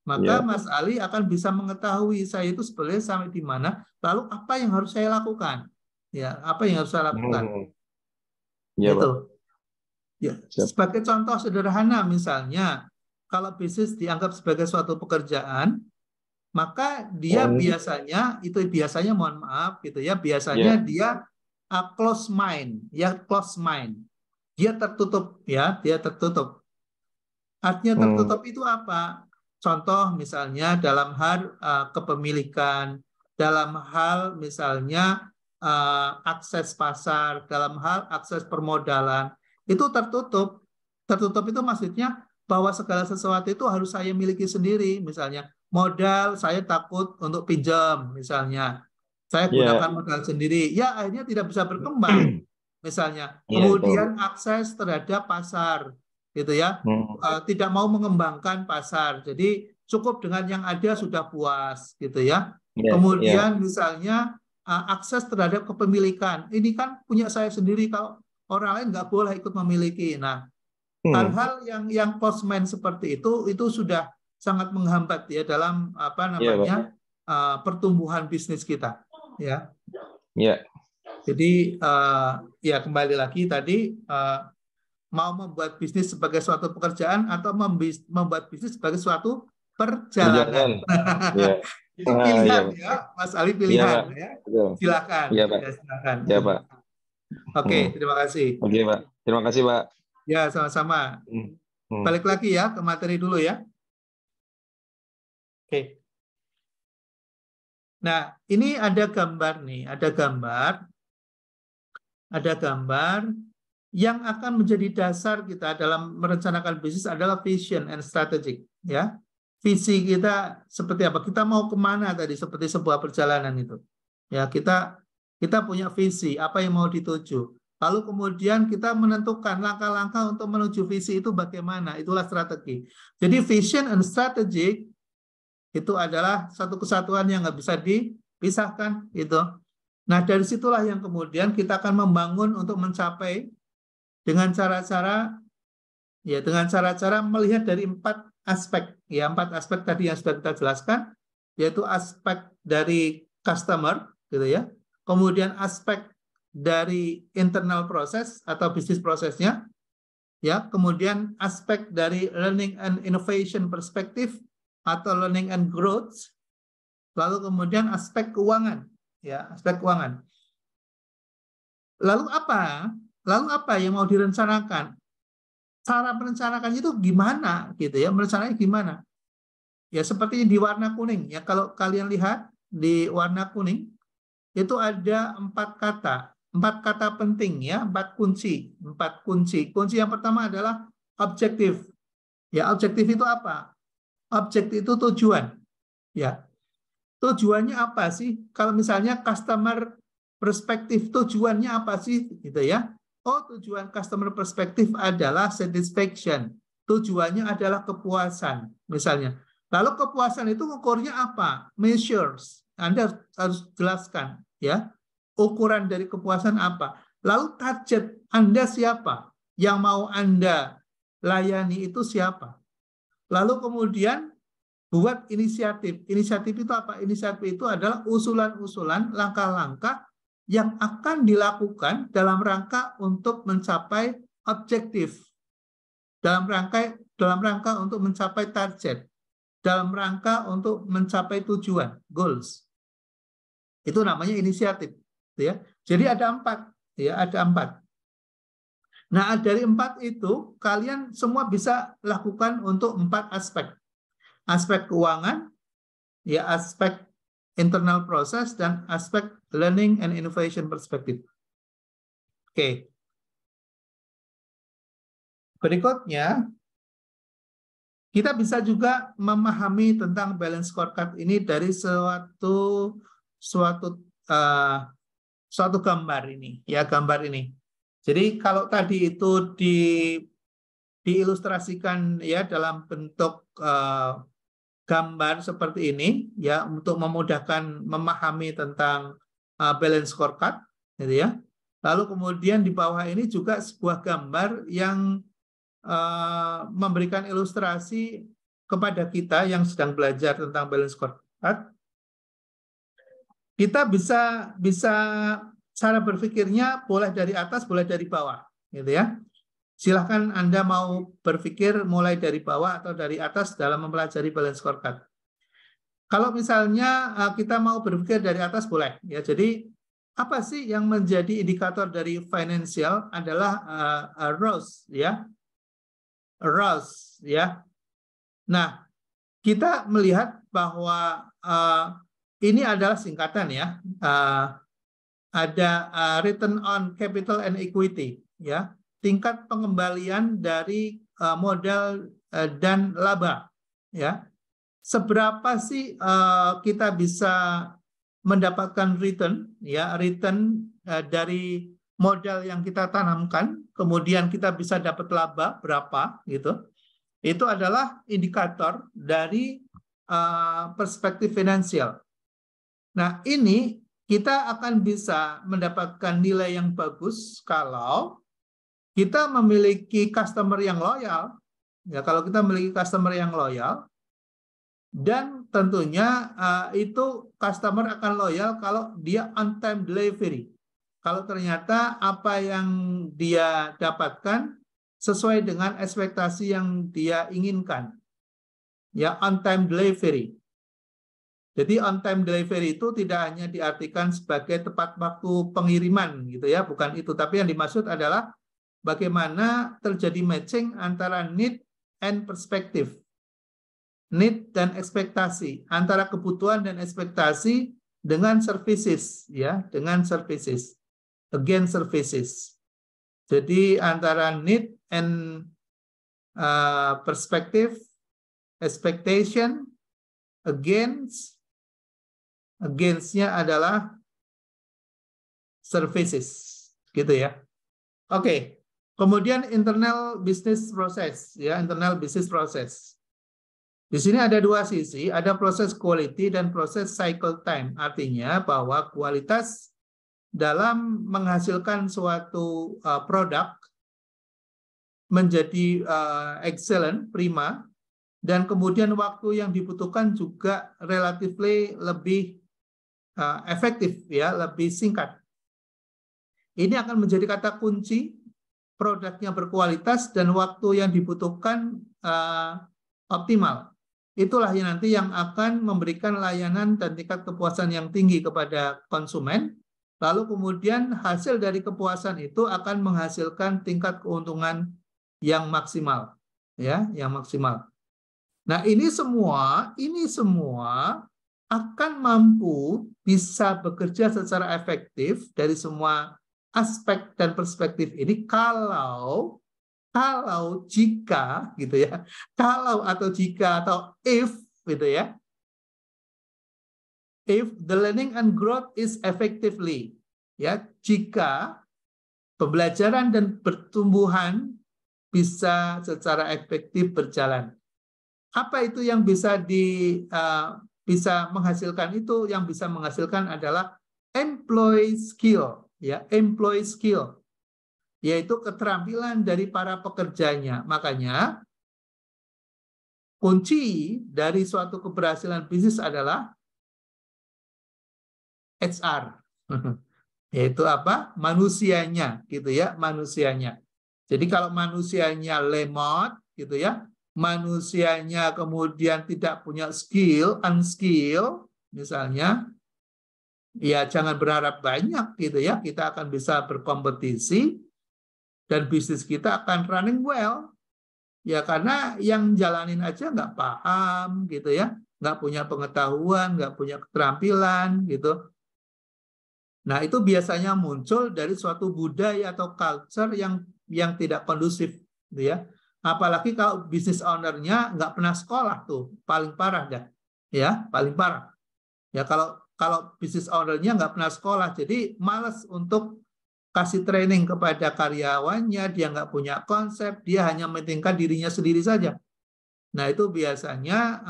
maka Mas Ali akan bisa mengetahui saya itu sebenarnya sampai di mana, lalu apa yang harus saya lakukan, ya, apa yang harus saya lakukan, gitu. Ya, sebagai contoh sederhana misalnya, kalau bisnis dianggap sebagai suatu pekerjaan, maka dia biasanya mohon maaf, gitu ya, biasanya dia close mind, ya, close mind, dia tertutup, ya, dia tertutup. Artinya tertutup itu apa? Contoh misalnya dalam hal kepemilikan, dalam hal misalnya akses pasar, dalam hal akses permodalan, itu tertutup. Tertutup itu maksudnya bahwa segala sesuatu itu harus saya miliki sendiri. Misalnya modal saya takut untuk pinjam, misalnya saya gunakan modal sendiri, ya akhirnya tidak bisa berkembang. Misalnya, kemudian akses terhadap pasar, gitu ya, tidak mau mengembangkan pasar, jadi cukup dengan yang ada sudah puas, gitu ya. Kemudian misalnya akses terhadap kepemilikan, ini kan punya saya sendiri, kalau orang lain nggak boleh ikut memiliki. Nah, hal-hal yang postman seperti itu sudah sangat menghambat, ya, dalam apa namanya pertumbuhan bisnis kita, ya. Jadi ya kembali lagi tadi, mau membuat bisnis sebagai suatu pekerjaan atau membuat bisnis sebagai suatu perjalanan. Jadi pilihan, ya, Mas Ali, pilihan, ya. Silakan. Iya, Pak. Ya, silakan. Iya, Pak. Oke, terima kasih. Oke, Pak. Terima kasih, Pak. Ya, sama-sama. Balik lagi ya ke materi dulu ya. Oke. Nah, ini ada gambar nih, ada gambar yang akan menjadi dasar kita dalam merencanakan bisnis adalah vision and strategic, ya. Visi kita seperti apa? Kita mau kemana tadi, seperti sebuah perjalanan itu. Ya, kita punya visi, apa yang mau dituju. Lalu kemudian kita menentukan langkah-langkah untuk menuju visi itu bagaimana, itulah strategi. Jadi vision and strategic itu adalah satu kesatuan yang nggak bisa dipisahkan, gitu. Nah, dari situlah yang kemudian kita akan membangun untuk mencapai dengan cara-cara melihat dari 4 aspek, ya, 4 aspek tadi yang sudah kita jelaskan, yaitu aspek dari customer, gitu ya. Kemudian aspek dari internal proses atau bisnis prosesnya, ya, kemudian aspek dari learning and innovation perspektif atau learning and growth, lalu kemudian aspek keuangan, ya, aspek keuangan. Lalu apa yang mau direncanakan? Cara merencanakannya itu gimana, gitu ya? Merencananya gimana? Ya, seperti di warna kuning, ya. Kalau kalian lihat di warna kuning itu ada 4 kata penting, ya, 4 kunci. Kunci yang pertama adalah objektif. Ya, objektif itu apa? Objektif itu tujuan. Ya, tujuannya apa sih? Kalau misalnya customer perspektif, tujuannya apa sih, gitu ya? Oh, tujuan customer perspektif adalah satisfaction. Tujuannya adalah kepuasan, misalnya. Lalu kepuasan itu ukurnya apa? Measures. Anda harus jelaskan, ya. Ukuran dari kepuasan apa? Lalu target Anda siapa? Yang mau Anda layani itu siapa? Lalu kemudian buat inisiatif. Inisiatif itu apa? Inisiatif itu adalah usulan-usulan, langkah-langkah yang akan dilakukan dalam rangka untuk mencapai objektif, dalam rangka untuk mencapai target, dalam rangka untuk mencapai tujuan, goals. Itu namanya inisiatif, ya. Jadi ada 4, ya, ada 4. Nah, dari 4 itu kalian semua bisa lakukan untuk 4 aspek. Aspek keuangan, ya, aspek internal proses, dan aspek learning and innovation perspektif. Oke. Berikutnya, kita bisa juga memahami tentang balance scorecard ini dari suatu gambar ini, ya, gambar ini. Jadi kalau tadi itu diilustrasikan, ya, dalam bentuk gambar seperti ini, ya, untuk memudahkan memahami tentang balance scorecard, gitu ya. Lalu kemudian di bawah ini juga sebuah gambar yang memberikan ilustrasi kepada kita yang sedang belajar tentang balance scorecard. Kita bisa cara berpikirnya boleh dari atas, boleh dari bawah, gitu ya. Silahkan Anda mau berpikir mulai dari bawah atau dari atas dalam mempelajari balance scorecard. Kalau misalnya kita mau berpikir dari atas boleh, ya. Jadi apa sih yang menjadi indikator dari financial adalah ROS, ya. ROS, ya. Nah, kita melihat bahwa ini adalah singkatan, ya. Ada return on capital and equity, ya. Tingkat pengembalian dari modal dan laba, ya. Seberapa sih kita bisa mendapatkan return, ya, return dari modal yang kita tanamkan, kemudian kita bisa dapat laba berapa, gitu. Itu adalah indikator dari perspektif finansial. Nah, ini kita akan bisa mendapatkan nilai yang bagus kalau kita memiliki customer yang loyal. Ya, kalau kita memiliki customer yang loyal, dan tentunya itu customer akan loyal kalau dia on time delivery. Kalau ternyata apa yang dia dapatkan sesuai dengan ekspektasi yang dia inginkan. Ya, on time delivery. Jadi on time delivery itu tidak hanya diartikan sebagai tepat waktu pengiriman, gitu ya, bukan itu. Tapi yang dimaksud adalah bagaimana terjadi matching antara need and perspective. Need dan ekspektasi, antara kebutuhan dan ekspektasi dengan services, ya, dengan services. Again services. Jadi antara need and perspective, expectation, against-nya adalah services, gitu ya. Oke. Kemudian internal business process, ya, internal business process. Di sini ada 2 sisi, ada proses quality dan proses cycle time. Artinya bahwa kualitas dalam menghasilkan suatu produk menjadi excellent, prima, dan kemudian waktu yang dibutuhkan juga relatively lebih efektif, ya, lebih singkat. Ini akan menjadi kata kunci, produknya berkualitas dan waktu yang dibutuhkan optimal. Itulah yang nanti yang akan memberikan layanan dan tingkat kepuasan yang tinggi kepada konsumen. Lalu kemudian hasil dari kepuasan itu akan menghasilkan tingkat keuntungan yang maksimal, ya, yang maksimal. Nah, ini semua akan mampu bisa bekerja secara efektif dari semua aspek dan perspektif ini kalau jika gitu ya, kalau atau jika atau if gitu ya, if the learning and growth is effectively, ya, jika pembelajaran dan pertumbuhan bisa secara efektif berjalan. Apa itu yang bisa bisa menghasilkan itu? Yang bisa menghasilkan adalah employee skill, ya, employee skill, yaitu keterampilan dari para pekerjanya. Makanya kunci dari suatu keberhasilan bisnis adalah HR, yaitu apa? Manusianya, gitu ya, manusianya. Jadi kalau manusianya lemot, gitu ya, manusianya kemudian tidak punya skill, unskill, misalnya, ya jangan berharap banyak, gitu ya. Kita akan bisa berkompetisi dan bisnis kita akan running well. Ya karena yang jalanin aja nggak paham, gitu ya, nggak punya pengetahuan, nggak punya keterampilan, gitu. Nah, itu biasanya muncul dari suatu budaya atau culture yang tidak kondusif, gitu ya. Apalagi kalau bisnis owner-nya nggak pernah sekolah tuh, paling parah dah, ya, paling parah. Ya kalau bisnis owner-nya nggak pernah sekolah, jadi malas untuk kasih training kepada karyawannya, dia nggak punya konsep, dia hanya mementingkan dirinya sendiri saja. Nah, itu biasanya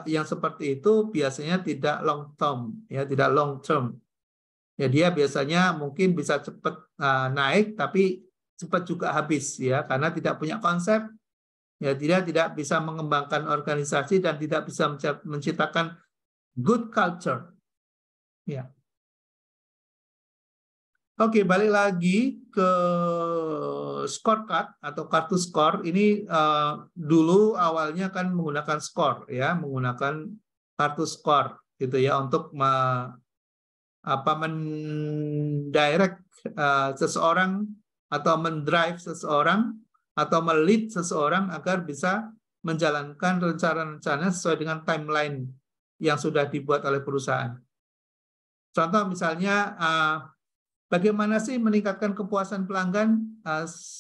yang seperti itu biasanya tidak long term, ya, tidak long term. Ya dia biasanya mungkin bisa cepat naik, tapi cepat juga habis, ya, karena tidak punya konsep, ya, tidak bisa mengembangkan organisasi dan tidak bisa menciptakan good culture, ya. Oke, balik lagi ke scorecard atau kartu skor. Ini dulu awalnya kan menggunakan skor, ya, menggunakan kartu skor, gitu ya, untuk mendirect seseorang atau mendrive seseorang atau melead seseorang agar bisa menjalankan rencana-rencana sesuai dengan timeline yang sudah dibuat oleh perusahaan. Contoh misalnya, bagaimana sih meningkatkan kepuasan pelanggan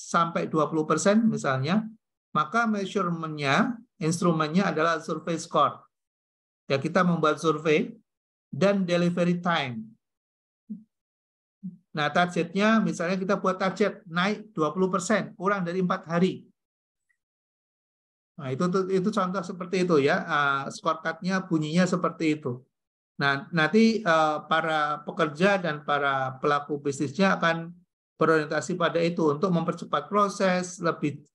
sampai 20% misalnya, maka measurement-nya, instrumennya adalah survei score. Ya, kita membuat survei dan delivery time. Nah, targetnya misalnya kita buat target naik 20%, kurang dari 4 hari. Nah, itu contoh seperti itu ya. Scorecard-nya bunyinya seperti itu. Nah, nanti para pekerja dan para pelaku bisnisnya akan berorientasi pada itu untuk mempercepat proses, lebih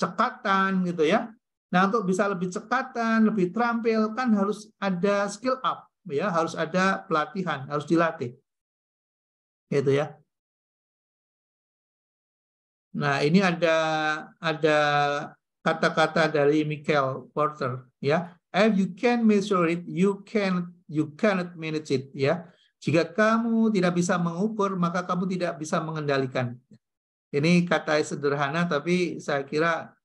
cekatan gitu ya. Nah, untuk bisa lebih cekatan, lebih terampil kan harus ada skill up, ya, harus ada pelatihan, harus dilatih. Gitu ya. Nah, ini ada kata-kata dari Michael Porter, ya. If you can measure it, you cannot manage it, ya. Jika kamu tidak bisa mengukur, maka kamu tidak bisa mengendalikan. Ini kata sederhana, tapi saya kira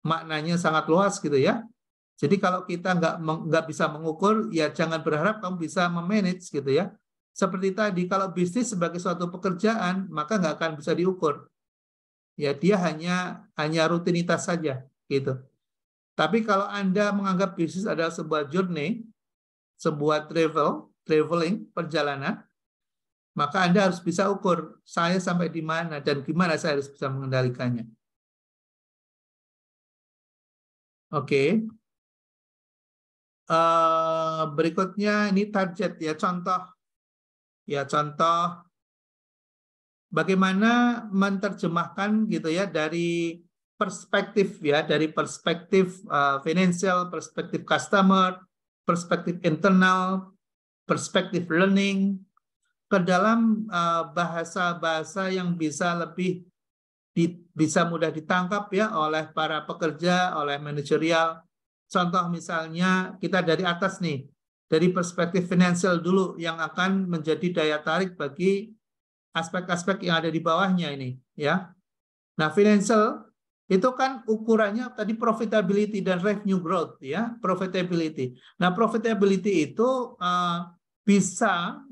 maknanya sangat luas gitu ya. Jadi kalau kita nggak bisa mengukur, ya jangan berharap kamu bisa memanage gitu ya. Seperti tadi, kalau bisnis sebagai suatu pekerjaan, maka nggak akan bisa diukur. Ya, dia hanya rutinitas saja, gitu. Tapi kalau Anda menganggap bisnis adalah sebuah journey, sebuah traveling, perjalanan, maka Anda harus bisa ukur, saya sampai di mana dan gimana saya harus bisa mengendalikannya. Oke. Berikutnya ini target ya, contoh bagaimana menerjemahkan gitu ya dari perspektif financial, perspektif customer, perspektif internal, perspektif learning, ke dalam bahasa-bahasa yang bisa lebih bisa mudah ditangkap ya oleh para pekerja, oleh manajerial. Contoh misalnya kita dari atas nih, dari perspektif finansial dulu yang akan menjadi daya tarik bagi aspek-aspek yang ada di bawahnya ini ya. Nah, financial itu kan ukurannya tadi profitability dan revenue growth ya, profitability. Nah, profitability itu bisa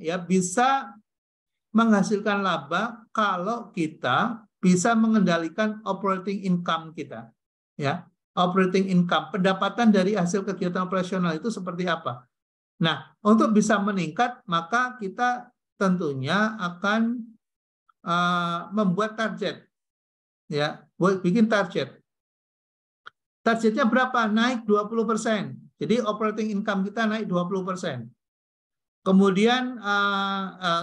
menghasilkan laba kalau kita bisa mengendalikan operating income kita. Ya, operating income, pendapatan dari hasil kegiatan operasional itu seperti apa? Nah, untuk bisa meningkat, maka kita tentunya akan membuat target. Ya, bikin target. Targetnya berapa? Naik 20%. Jadi operating income kita naik 20%. Kemudian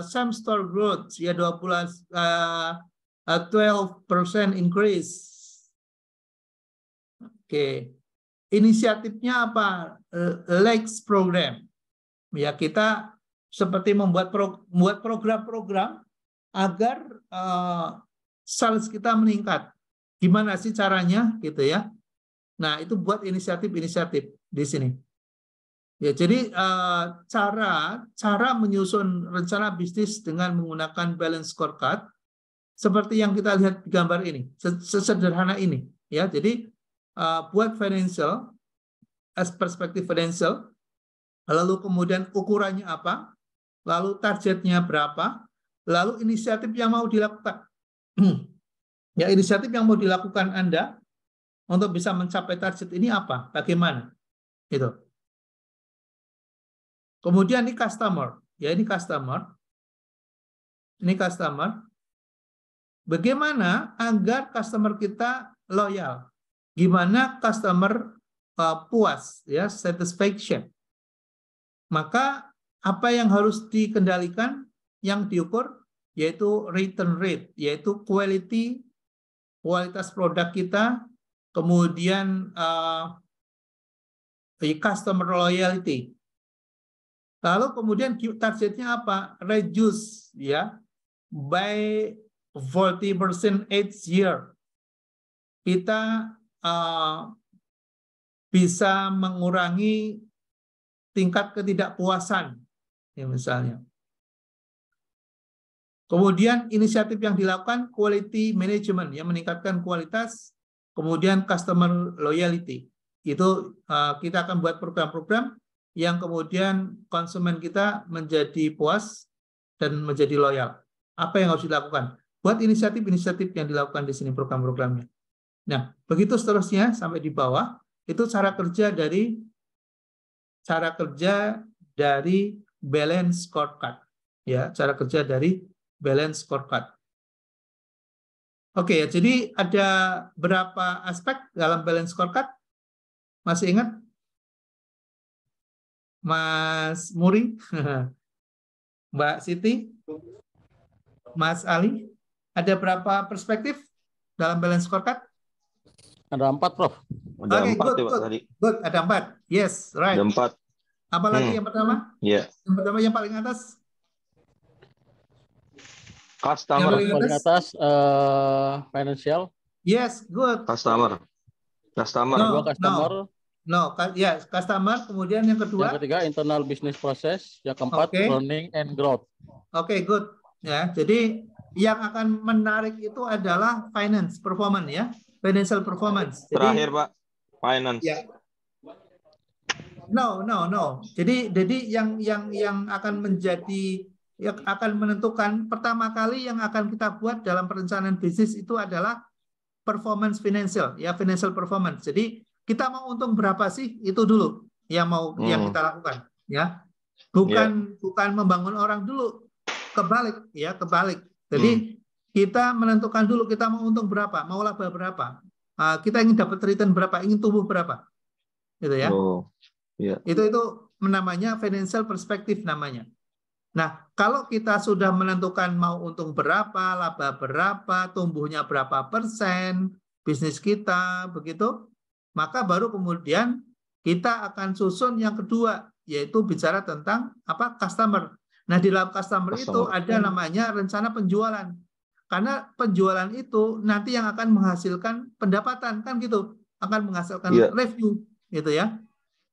same store growth ya 12% increase. Oke. Inisiatifnya apa? Lex program. Ya, kita seperti membuat program-program agar sales kita meningkat. Gimana sih caranya gitu ya? Nah, itu buat inisiatif-inisiatif di sini. Ya, jadi cara menyusun rencana bisnis dengan menggunakan balance scorecard seperti yang kita lihat di gambar ini, sesederhana ini, ya. Jadi buat financial, perspektif financial, lalu kemudian ukurannya apa, lalu targetnya berapa, lalu inisiatif yang mau dilakukan. Ya, inisiatif yang mau dilakukan Anda untuk bisa mencapai target ini apa, bagaimana, gitu. Kemudian ini customer, ya ini customer. Bagaimana agar customer kita loyal? Gimana customer puas, ya satisfaction? Maka apa yang harus dikendalikan, yang diukur, yaitu return rate, yaitu kualitas produk kita, kemudian customer loyalty. Lalu kemudian targetnya apa? Reduce ya by 40% each year. Kita bisa mengurangi tingkat ketidakpuasan ya misalnya. Kemudian inisiatif yang dilakukan quality management yang meningkatkan kualitas, kemudian customer loyalty. Itu kita akan buat program-program yang kemudian konsumen kita menjadi puas dan menjadi loyal. Apa yang harus dilakukan? Buat inisiatif-inisiatif yang dilakukan di sini program-programnya. Nah, begitu seterusnya sampai di bawah, itu cara kerja dari balance scorecard. Ya, cara kerja dari balance scorecard. Oke, jadi ada berapa aspek dalam balance scorecard? Masih ingat? Mas Muri, Mbak Siti, Mas Ali, ada berapa perspektif dalam balance scorecard? Ada 4, Prof. Ada Oke, 4 good, ya, Pak, tadi. Good, ada 4. Yes, right. Ada 4. Apa lagi yang pertama? Iya. Yang pertama yang paling atas? Customer. Yang paling atas financial. Yes, good. Customer. Kedua customer. No, ya customer. Kemudian yang kedua? Yang ketiga internal business process. Yang keempat learning and growth. Oke, good. Ya, jadi yang akan menarik itu adalah finance performance ya, financial performance. Jadi, terakhir Pak, finance. Ya. No. Jadi yang akan menjadi yang akan menentukan pertama kali yang akan kita buat dalam perencanaan bisnis itu adalah performance financial ya, financial performance. Jadi kita mau untung berapa sih, itu dulu yang yang kita lakukan ya. Bukan membangun orang dulu, kebalik. Jadi kita menentukan dulu kita mau untung berapa, mau laba berapa. Kita ingin dapat return berapa, ingin tumbuh berapa. Gitu ya. Itu namanya financial perspective namanya. Nah, kalau kita sudah menentukan mau untung berapa, laba berapa, tumbuhnya berapa persen, bisnis kita begitu, maka baru kemudian kita akan susun yang kedua, yaitu bicara tentang customer. Nah, di dalam customer itu ada namanya rencana penjualan. Karena penjualan itu nanti yang akan menghasilkan pendapatan, kan gitu. Akan menghasilkan revenue, gitu ya.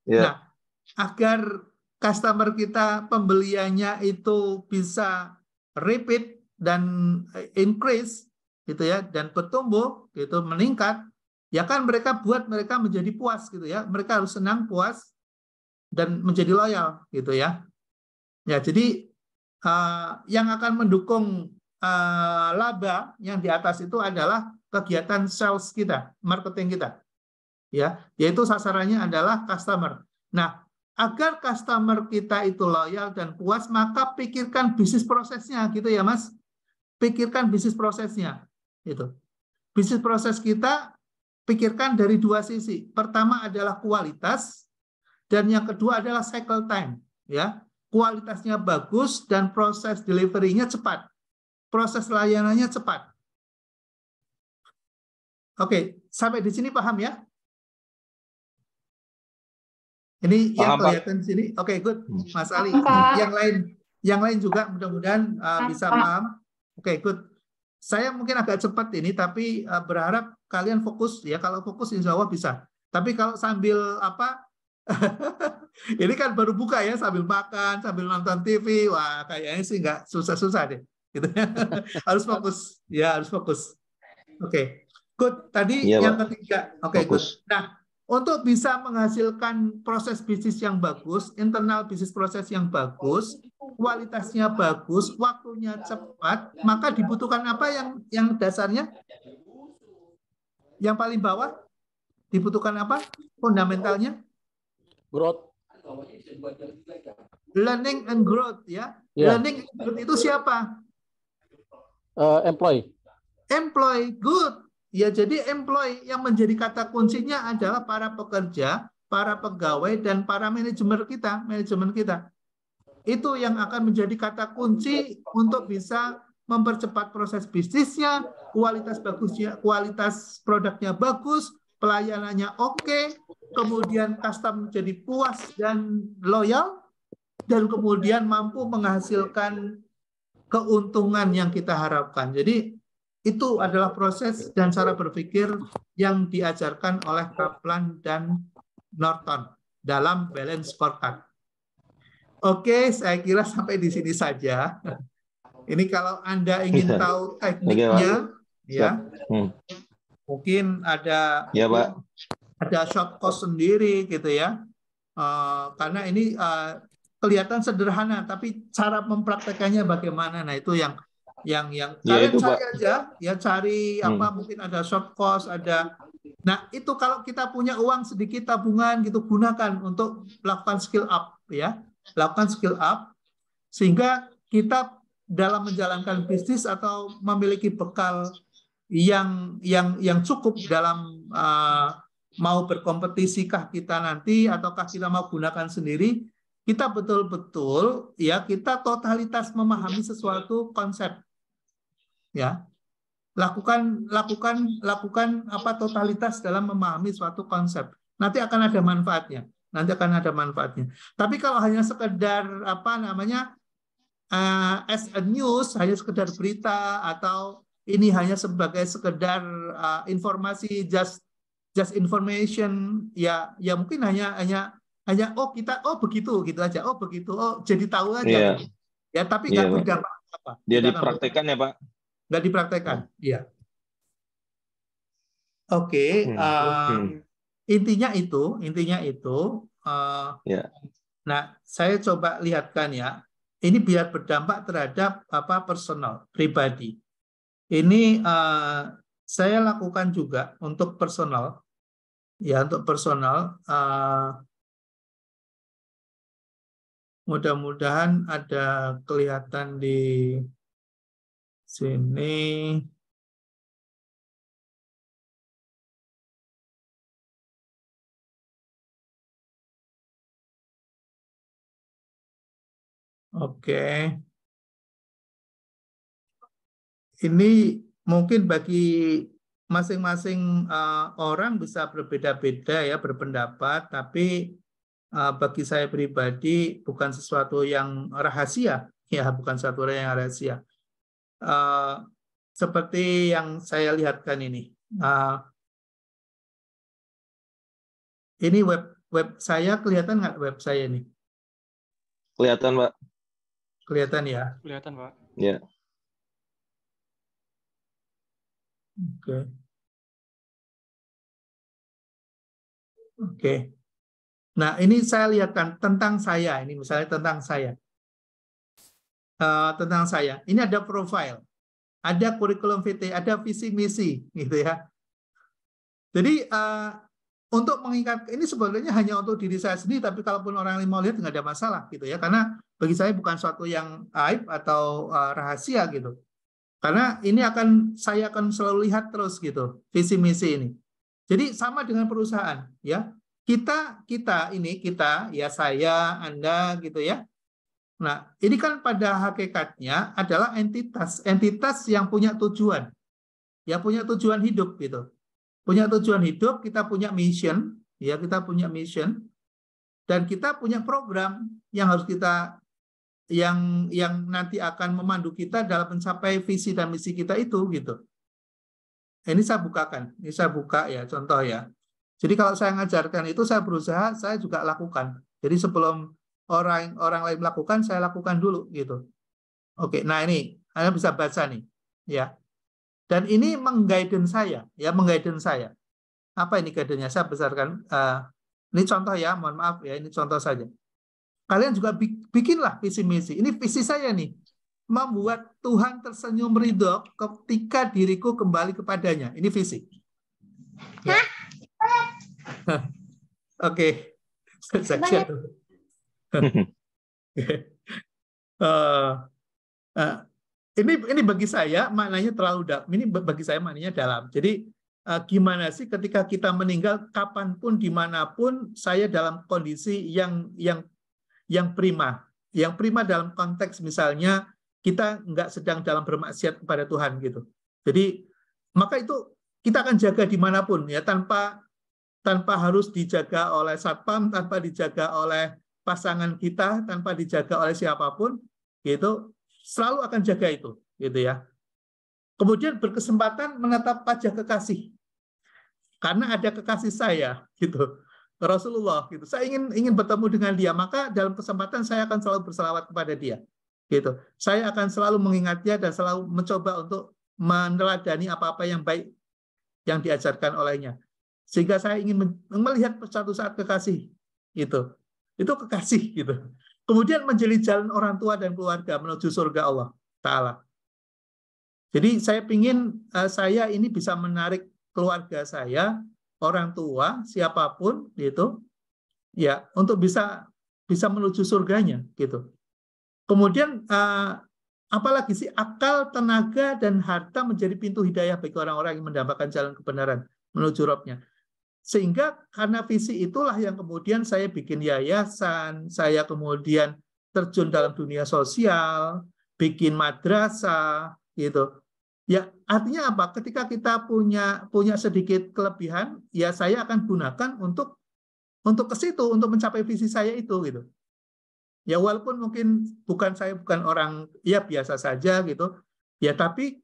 Nah, agar customer kita pembeliannya itu bisa repeat dan increase, gitu ya, dan bertumbuh, gitu, meningkat, ya kan mereka buat mereka menjadi puas, gitu ya. Mereka harus senang, puas, dan menjadi loyal, gitu ya. Ya, jadi yang akan mendukung laba yang di atas itu adalah kegiatan sales kita, marketing kita, ya, yaitu sasarannya adalah customer. Nah, agar customer kita itu loyal dan puas, maka pikirkan bisnis prosesnya, gitu ya, Mas. Pikirkan bisnis prosesnya, gitu. Bisnis proses kita pikirkan dari dua sisi. Pertama adalah kualitas, dan yang kedua adalah cycle time, ya. Kualitasnya bagus dan proses delivery-nya cepat. Proses layanannya cepat. Oke, sampai di sini paham ya? Ini yang kelihatan di sini. Oke, good, Mas Ali. Yang lain juga mudah-mudahan bisa paham. Oke, good. Saya mungkin agak cepat ini, tapi berharap kalian fokus ya. Kalau fokus, insya Allah bisa. Tapi kalau sambil apa? Ini kan baru buka ya, sambil makan, sambil nonton TV, wah kayaknya sih nggak, susah-susah deh. Gitu. Harus fokus, ya harus fokus. Oke, good. Tadi yang ketiga, oke, good. Nah, untuk bisa menghasilkan proses bisnis yang bagus, internal bisnis proses yang bagus, kualitasnya bagus, waktunya cepat, maka dibutuhkan apa yang dasarnya? Yang paling bawah dibutuhkan apa? Fundamentalnya? Growth. Learning and growth, ya. Learning and growth itu siapa? Employee. Employee, good. Ya, jadi employee yang menjadi kata kuncinya adalah para pekerja, para pegawai, dan para manajemen kita. Itu yang akan menjadi kata kunci untuk bisa mempercepat proses bisnisnya, kualitas bagusnya, kualitas produknya bagus, pelayanannya oke, kemudian customer menjadi puas dan loyal, dan kemudian mampu menghasilkan keuntungan yang kita harapkan. Jadi itu adalah proses dan cara berpikir yang diajarkan oleh Kaplan dan Norton dalam Balance Scorecard. Oke, saya kira sampai di sini saja. Ini kalau Anda ingin tahu tekniknya, ya, mungkin ada short course sendiri, gitu ya. Karena ini kelihatan sederhana, tapi cara mempraktekannya bagaimana? Nah, itu yang kalian cari aja, ya, cari apa, mungkin ada short course, ada. Nah, itu kalau kita punya uang sedikit tabungan gitu, gunakan untuk melakukan skill up, ya. Lakukan skill up sehingga kita dalam menjalankan bisnis atau memiliki bekal yang cukup dalam mau berkompetisikah kita nanti ataukah kita mau gunakan sendiri, kita betul-betul ya kita totalitas memahami sesuatu konsep, ya. Lakukan apa totalitas dalam memahami suatu konsep. Nanti akan ada manfaatnya. Tapi kalau hanya sekedar apa namanya as a news, hanya sekedar berita, atau ini hanya sebagai sekedar informasi, just information, ya mungkin hanya begitu gitu aja, begitu, jadi tahu aja, ya, tapi nggak berdampak apa. Dia dipraktekkan ya, Pak? Nggak dipraktekkan, iya. Oke. Intinya itu. Nah, saya coba lihatkan ya. Ini biar berdampak terhadap apa personal, pribadi. Ini saya lakukan juga untuk personal. Ya, untuk personal. Mudah-mudahan ada kelihatan di sini. Oke. Ini mungkin bagi masing-masing orang bisa berbeda-beda ya berpendapat, tapi bagi saya pribadi bukan sesuatu yang rahasia ya bukan suatu hal yang rahasia. Seperti yang saya lihatkan ini. Ini web saya, kelihatan nggak web saya ini? Kelihatan, Pak. Kelihatan ya? Kelihatan, Pak. Ya. Oke. Oke. Nah, ini saya lihatkan tentang saya. Ini misalnya tentang saya. Tentang saya. Ini ada profile. Ada kurikulum vitae, ada visi misi, gitu ya. Jadi untuk mengikat ini sebenarnya hanya untuk diri saya sendiri, tapi kalaupun orang lain mau lihat nggak ada masalah, gitu ya. Karena bagi saya bukan suatu yang aib atau rahasia, gitu. Karena ini saya akan selalu lihat terus, gitu, visi misi ini. Jadi sama dengan perusahaan, ya. Kita ya, saya, Anda, gitu ya. Nah, ini kan pada hakikatnya adalah entitas yang punya tujuan, hidup, gitu. Punya tujuan hidup, kita punya mission, ya, kita punya mission, dan kita punya program yang harus kita, yang nanti akan memandu kita dalam mencapai visi dan misi kita itu, gitu. Ini saya bukakan, ini saya buka ya, contoh ya. Jadi kalau saya ngajarkan itu, saya berusaha, saya juga lakukan. Jadi sebelum orang lain melakukan, saya lakukan dulu, gitu. Oke, nah ini Anda bisa baca nih, ya. Dan ini mengguidance saya, ya, mengguidance saya. Apa ini guidance-nya? Saya besarkan. Ini contoh ya, mohon maaf ya, ini contoh saja. Kalian juga bikinlah visi misi. Ini visi saya nih, membuat Tuhan tersenyum ridho ketika diriku kembali kepadanya. Ini visi. Ya. Oke, ini bagi saya maknanya terlalu dalam. Ini bagi saya maknanya dalam. Jadi gimana sih ketika kita meninggal, kapanpun, dimanapun, saya dalam kondisi yang prima. Yang prima dalam konteks misalnya kita nggak sedang dalam bermaksiat kepada Tuhan, gitu. Jadi maka itu kita akan jaga dimanapun, ya, tanpa harus dijaga oleh satpam, tanpa dijaga oleh pasangan kita, tanpa dijaga oleh siapapun, gitu, selalu akan jaga itu, gitu ya. Kemudian berkesempatan menatap wajah kekasih, karena ada kekasih saya, gitu, Rasulullah, gitu. Saya ingin bertemu dengan dia, maka dalam kesempatan saya akan selalu berselawat kepada dia, gitu. Saya akan selalu mengingat dia dan selalu mencoba untuk meneladani apa-apa yang baik yang diajarkan olehnya. Sehingga saya ingin melihat suatu saat kekasih, itu kekasih, gitu. Kemudian menjadi jalan orang tua dan keluarga menuju surga Allah Ta'ala. Jadi saya ingin saya ini bisa menarik keluarga saya, orang tua, siapapun, gitu, ya, untuk bisa menuju surganya, gitu. Kemudian apalagi sih, akal, tenaga, dan harta menjadi pintu hidayah bagi orang-orang yang mendapatkan jalan kebenaran menuju Robnya. Sehingga karena visi itulah yang kemudian saya bikin yayasan, saya kemudian terjun dalam dunia sosial, bikin madrasah, gitu. Ya, artinya apa? Ketika kita punya sedikit kelebihan, ya saya akan gunakan untuk ke situ, untuk mencapai visi saya itu, gitu. Ya, walaupun mungkin saya bukan orang ya biasa saja, gitu. Ya, tapi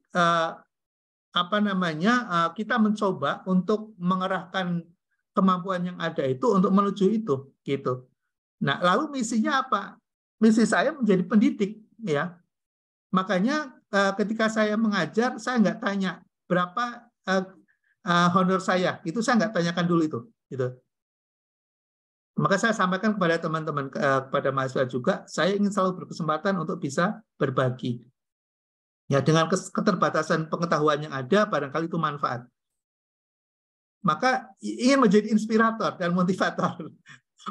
kita mencoba untuk mengerahkan kemampuan yang ada itu untuk menuju itu, gitu. Nah, lalu misinya apa? Misi saya menjadi pendidik, ya. Makanya ketika saya mengajar, saya nggak tanya berapa honor saya, itu saya nggak tanyakan dulu itu, gitu. Maka saya sampaikan kepada teman-teman, kepada mahasiswa juga, saya ingin selalu berkesempatan untuk bisa berbagi. Ya, dengan keterbatasan pengetahuan yang ada, barangkali itu manfaat. Maka ingin menjadi inspirator dan motivator.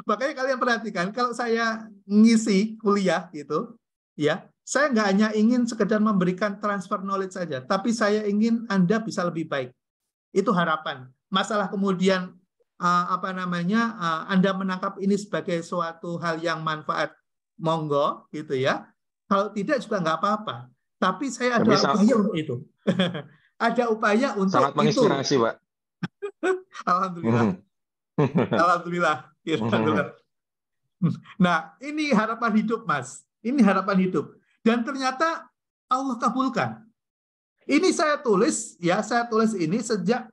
Makanya kalian perhatikan, kalau saya ngisi kuliah gitu, ya, saya nggak hanya ingin sekedar memberikan transfer knowledge saja, tapi saya ingin Anda bisa lebih baik. Itu harapan. Masalah kemudian Anda menangkap ini sebagai suatu hal yang manfaat, monggo, gitu ya. Kalau tidak juga nggak apa-apa. Tapi saya ada upaya untuk itu. Ada upaya untuk sangat menginspirasi, Pak. Alhamdulillah. Alhamdulillah. Nah, ini harapan hidup, Mas. Ini harapan hidup. Dan ternyata Allah kabulkan. Ini saya tulis ini sejak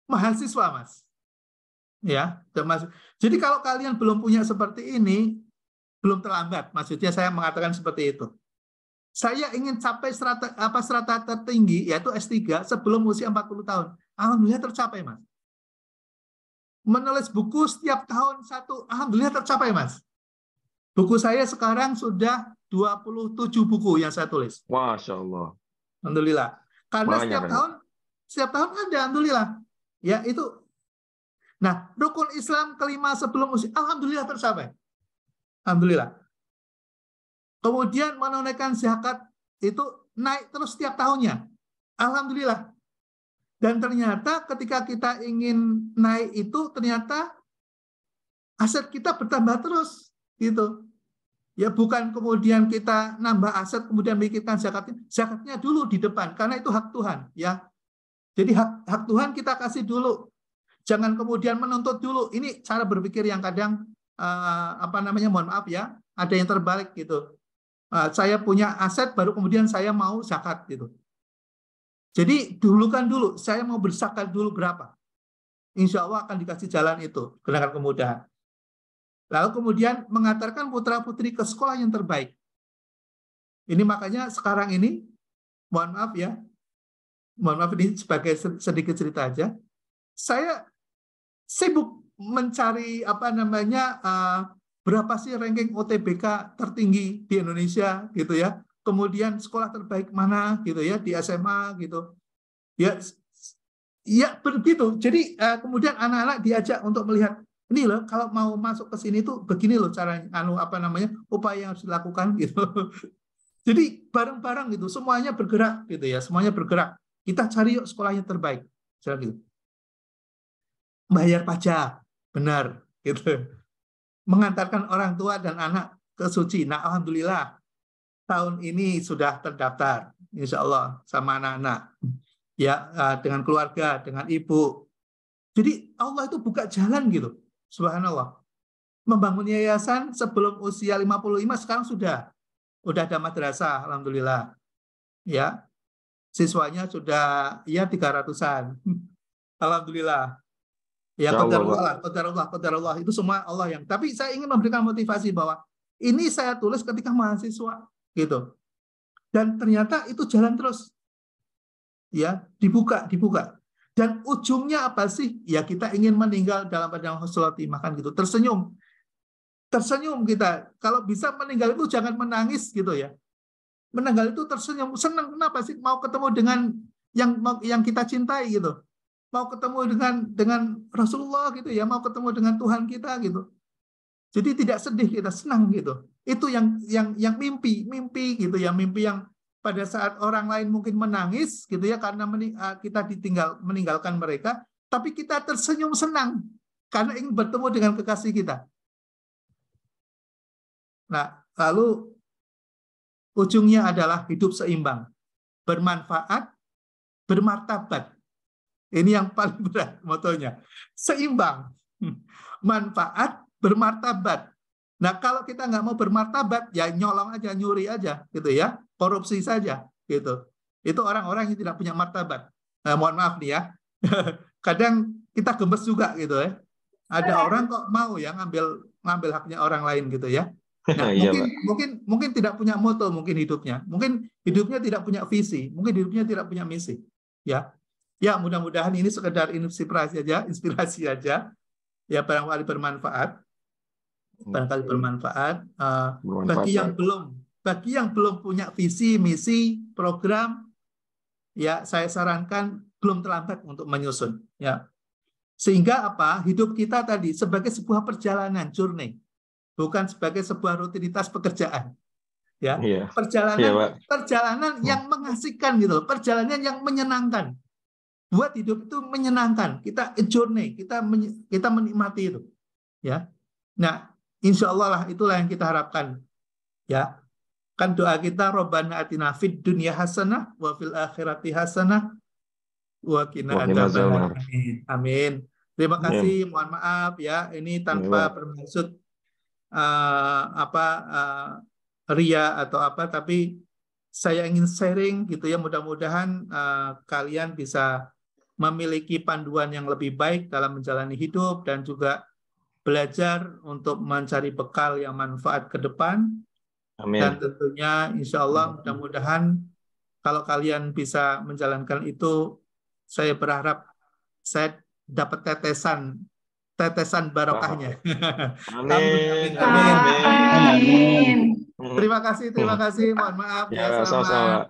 mahasiswa, Mas. Ya, jadi kalau kalian belum punya seperti ini, belum terlambat. Maksudnya saya mengatakan seperti itu. Saya ingin capai strata tertinggi, yaitu S3 sebelum usia 40 tahun. Alhamdulillah tercapai, Mas. Menulis buku setiap tahun satu, alhamdulillah tercapai, Mas. Buku saya sekarang sudah 27 buku yang saya tulis. Masya Allah. Alhamdulillah. Karena Banyak, setiap tahun ada, alhamdulillah. Ya, itu. Nah, rukun Islam kelima sebelum usia, alhamdulillah tercapai. Alhamdulillah. Kemudian menunaikan zakat itu naik terus setiap tahunnya. Alhamdulillah. Dan ternyata ketika kita ingin naik itu, ternyata aset kita bertambah terus. Gitu. Ya, bukan kemudian kita nambah aset kemudian mikirkan zakatnya dulu di depan, karena itu hak Tuhan, ya. Jadi hak Tuhan kita kasih dulu, jangan kemudian menuntut dulu. Ini cara berpikir yang kadang mohon maaf ya, ada yang terbalik gitu. Saya punya aset baru kemudian saya mau zakat gitu. Jadi dulukan dulu, saya mau berzakat dulu berapa, insya Allah akan dikasih jalan itu dengan kemudahan. Lalu kemudian mengantarkan putra-putri ke sekolah yang terbaik. Ini makanya sekarang ini, mohon maaf ini sebagai sedikit cerita aja, saya sibuk mencari berapa sih ranking OTBK tertinggi di Indonesia gitu ya. Kemudian sekolah terbaik mana gitu ya di SMA gitu. Ya begitu. Jadi kemudian anak-anak diajak untuk melihat, ini loh, kalau mau masuk ke sini tuh begini loh caranya, upaya yang harus dilakukan gitu. Jadi bareng-bareng gitu, semuanya bergerak gitu ya, semuanya bergerak. Kita cari yuk sekolah yang terbaik, gitu. Bayar pajak, benar gitu. Mengantarkan orang tua dan anak ke suci. Nah, alhamdulillah tahun ini sudah terdaftar, insya Allah sama anak-anak, ya, dengan keluarga, dengan ibu. Jadi Allah itu buka jalan gitu. Subhanallah. Membangun yayasan sebelum usia 55 sekarang sudah ada madrasah, alhamdulillah. Ya. Siswanya sudah ya 300-an. Alhamdulillah. Ya qadarullah itu semua Allah yang. Tapi saya ingin memberikan motivasi bahwa ini saya tulis ketika mahasiswa gitu. Dan ternyata itu jalan terus. Ya, dibuka. Dan ujungnya apa sih? Ya kita ingin meninggal dalam keadaan husnul khotimah kan gitu. Tersenyum kita. Kalau bisa meninggal itu jangan menangis gitu ya. Meninggal itu tersenyum, senang. Kenapa sih? Mau ketemu dengan yang kita cintai gitu. Mau ketemu dengan Rasulullah gitu ya, mau ketemu dengan Tuhan kita gitu. Jadi tidak sedih, kita senang gitu. Itu yang mimpi gitu ya, mimpi yang pada saat orang lain mungkin menangis gitu ya karena kita meninggalkan mereka, tapi kita tersenyum senang karena ingin bertemu dengan kekasih kita. Nah, lalu ujungnya adalah hidup seimbang, bermanfaat, bermartabat. Ini yang paling berat motonya. Seimbang, manfaat, bermartabat. Nah, kalau kita nggak mau bermartabat, ya nyolong aja, nyuri aja, gitu ya, korupsi saja, gitu. Itu orang-orang yang tidak punya martabat. Nah, mohon maaf nih ya, kadang kita gemes juga, gitu ya. Ada orang kok mau ya ngambil haknya orang lain, gitu ya. Nah, mungkin tidak punya moto, mungkin hidupnya tidak punya visi, mungkin hidupnya tidak punya misi, ya. Ya, mudah-mudahan ini sekedar inspirasi aja. Ya, barangkali bermanfaat. Bagi yang belum punya visi, misi, program, ya saya sarankan belum terlambat untuk menyusun. Ya, sehingga apa? Hidup kita tadi sebagai sebuah perjalanan, journey, bukan sebagai sebuah rutinitas pekerjaan. Ya, perjalanan yang mengasihkan gitu, perjalanan yang menyenangkan. Buat hidup itu menyenangkan, kita journey, kita menikmati itu, ya. Nah, insya Allah lah itulah yang kita harapkan, ya. Kan doa kita, Rabbana atina fid dunya hasanah wa fil akhirati hasanah wa qina adzabannar. Amin. Terima kasih, mohon maaf ya, ini tanpa bermaksud ria atau apa, tapi saya ingin sharing gitu ya, mudah-mudahan kalian bisa memiliki panduan yang lebih baik dalam menjalani hidup dan juga belajar untuk mencari bekal yang manfaat ke depan. Amin. Dan tentunya insya Allah mudah-mudahan kalau kalian bisa menjalankan itu, saya berharap saya dapat tetesan barokahnya. Amin. Amin. Amin. Terima kasih. Mohon maaf ya, Ya, sama-sama. selamat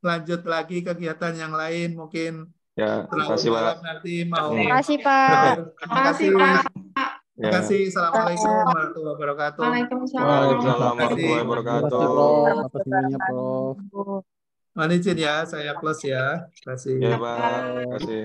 lanjut lagi kegiatan yang lain. Mungkin Ya, terima terlalu kasih, Pak. malam nanti mau. Terima kasih, Pak. Terima kasih. Terima kasih. Assalamualaikum warahmatullahi wabarakatuh. Waalaikumsalam warahmatullahi wabarakatuh. Prof. Atas ilmunya, Prof. Mohon izin ya, saya close ya. Terima kasih. Ya, Pak. Terima kasih.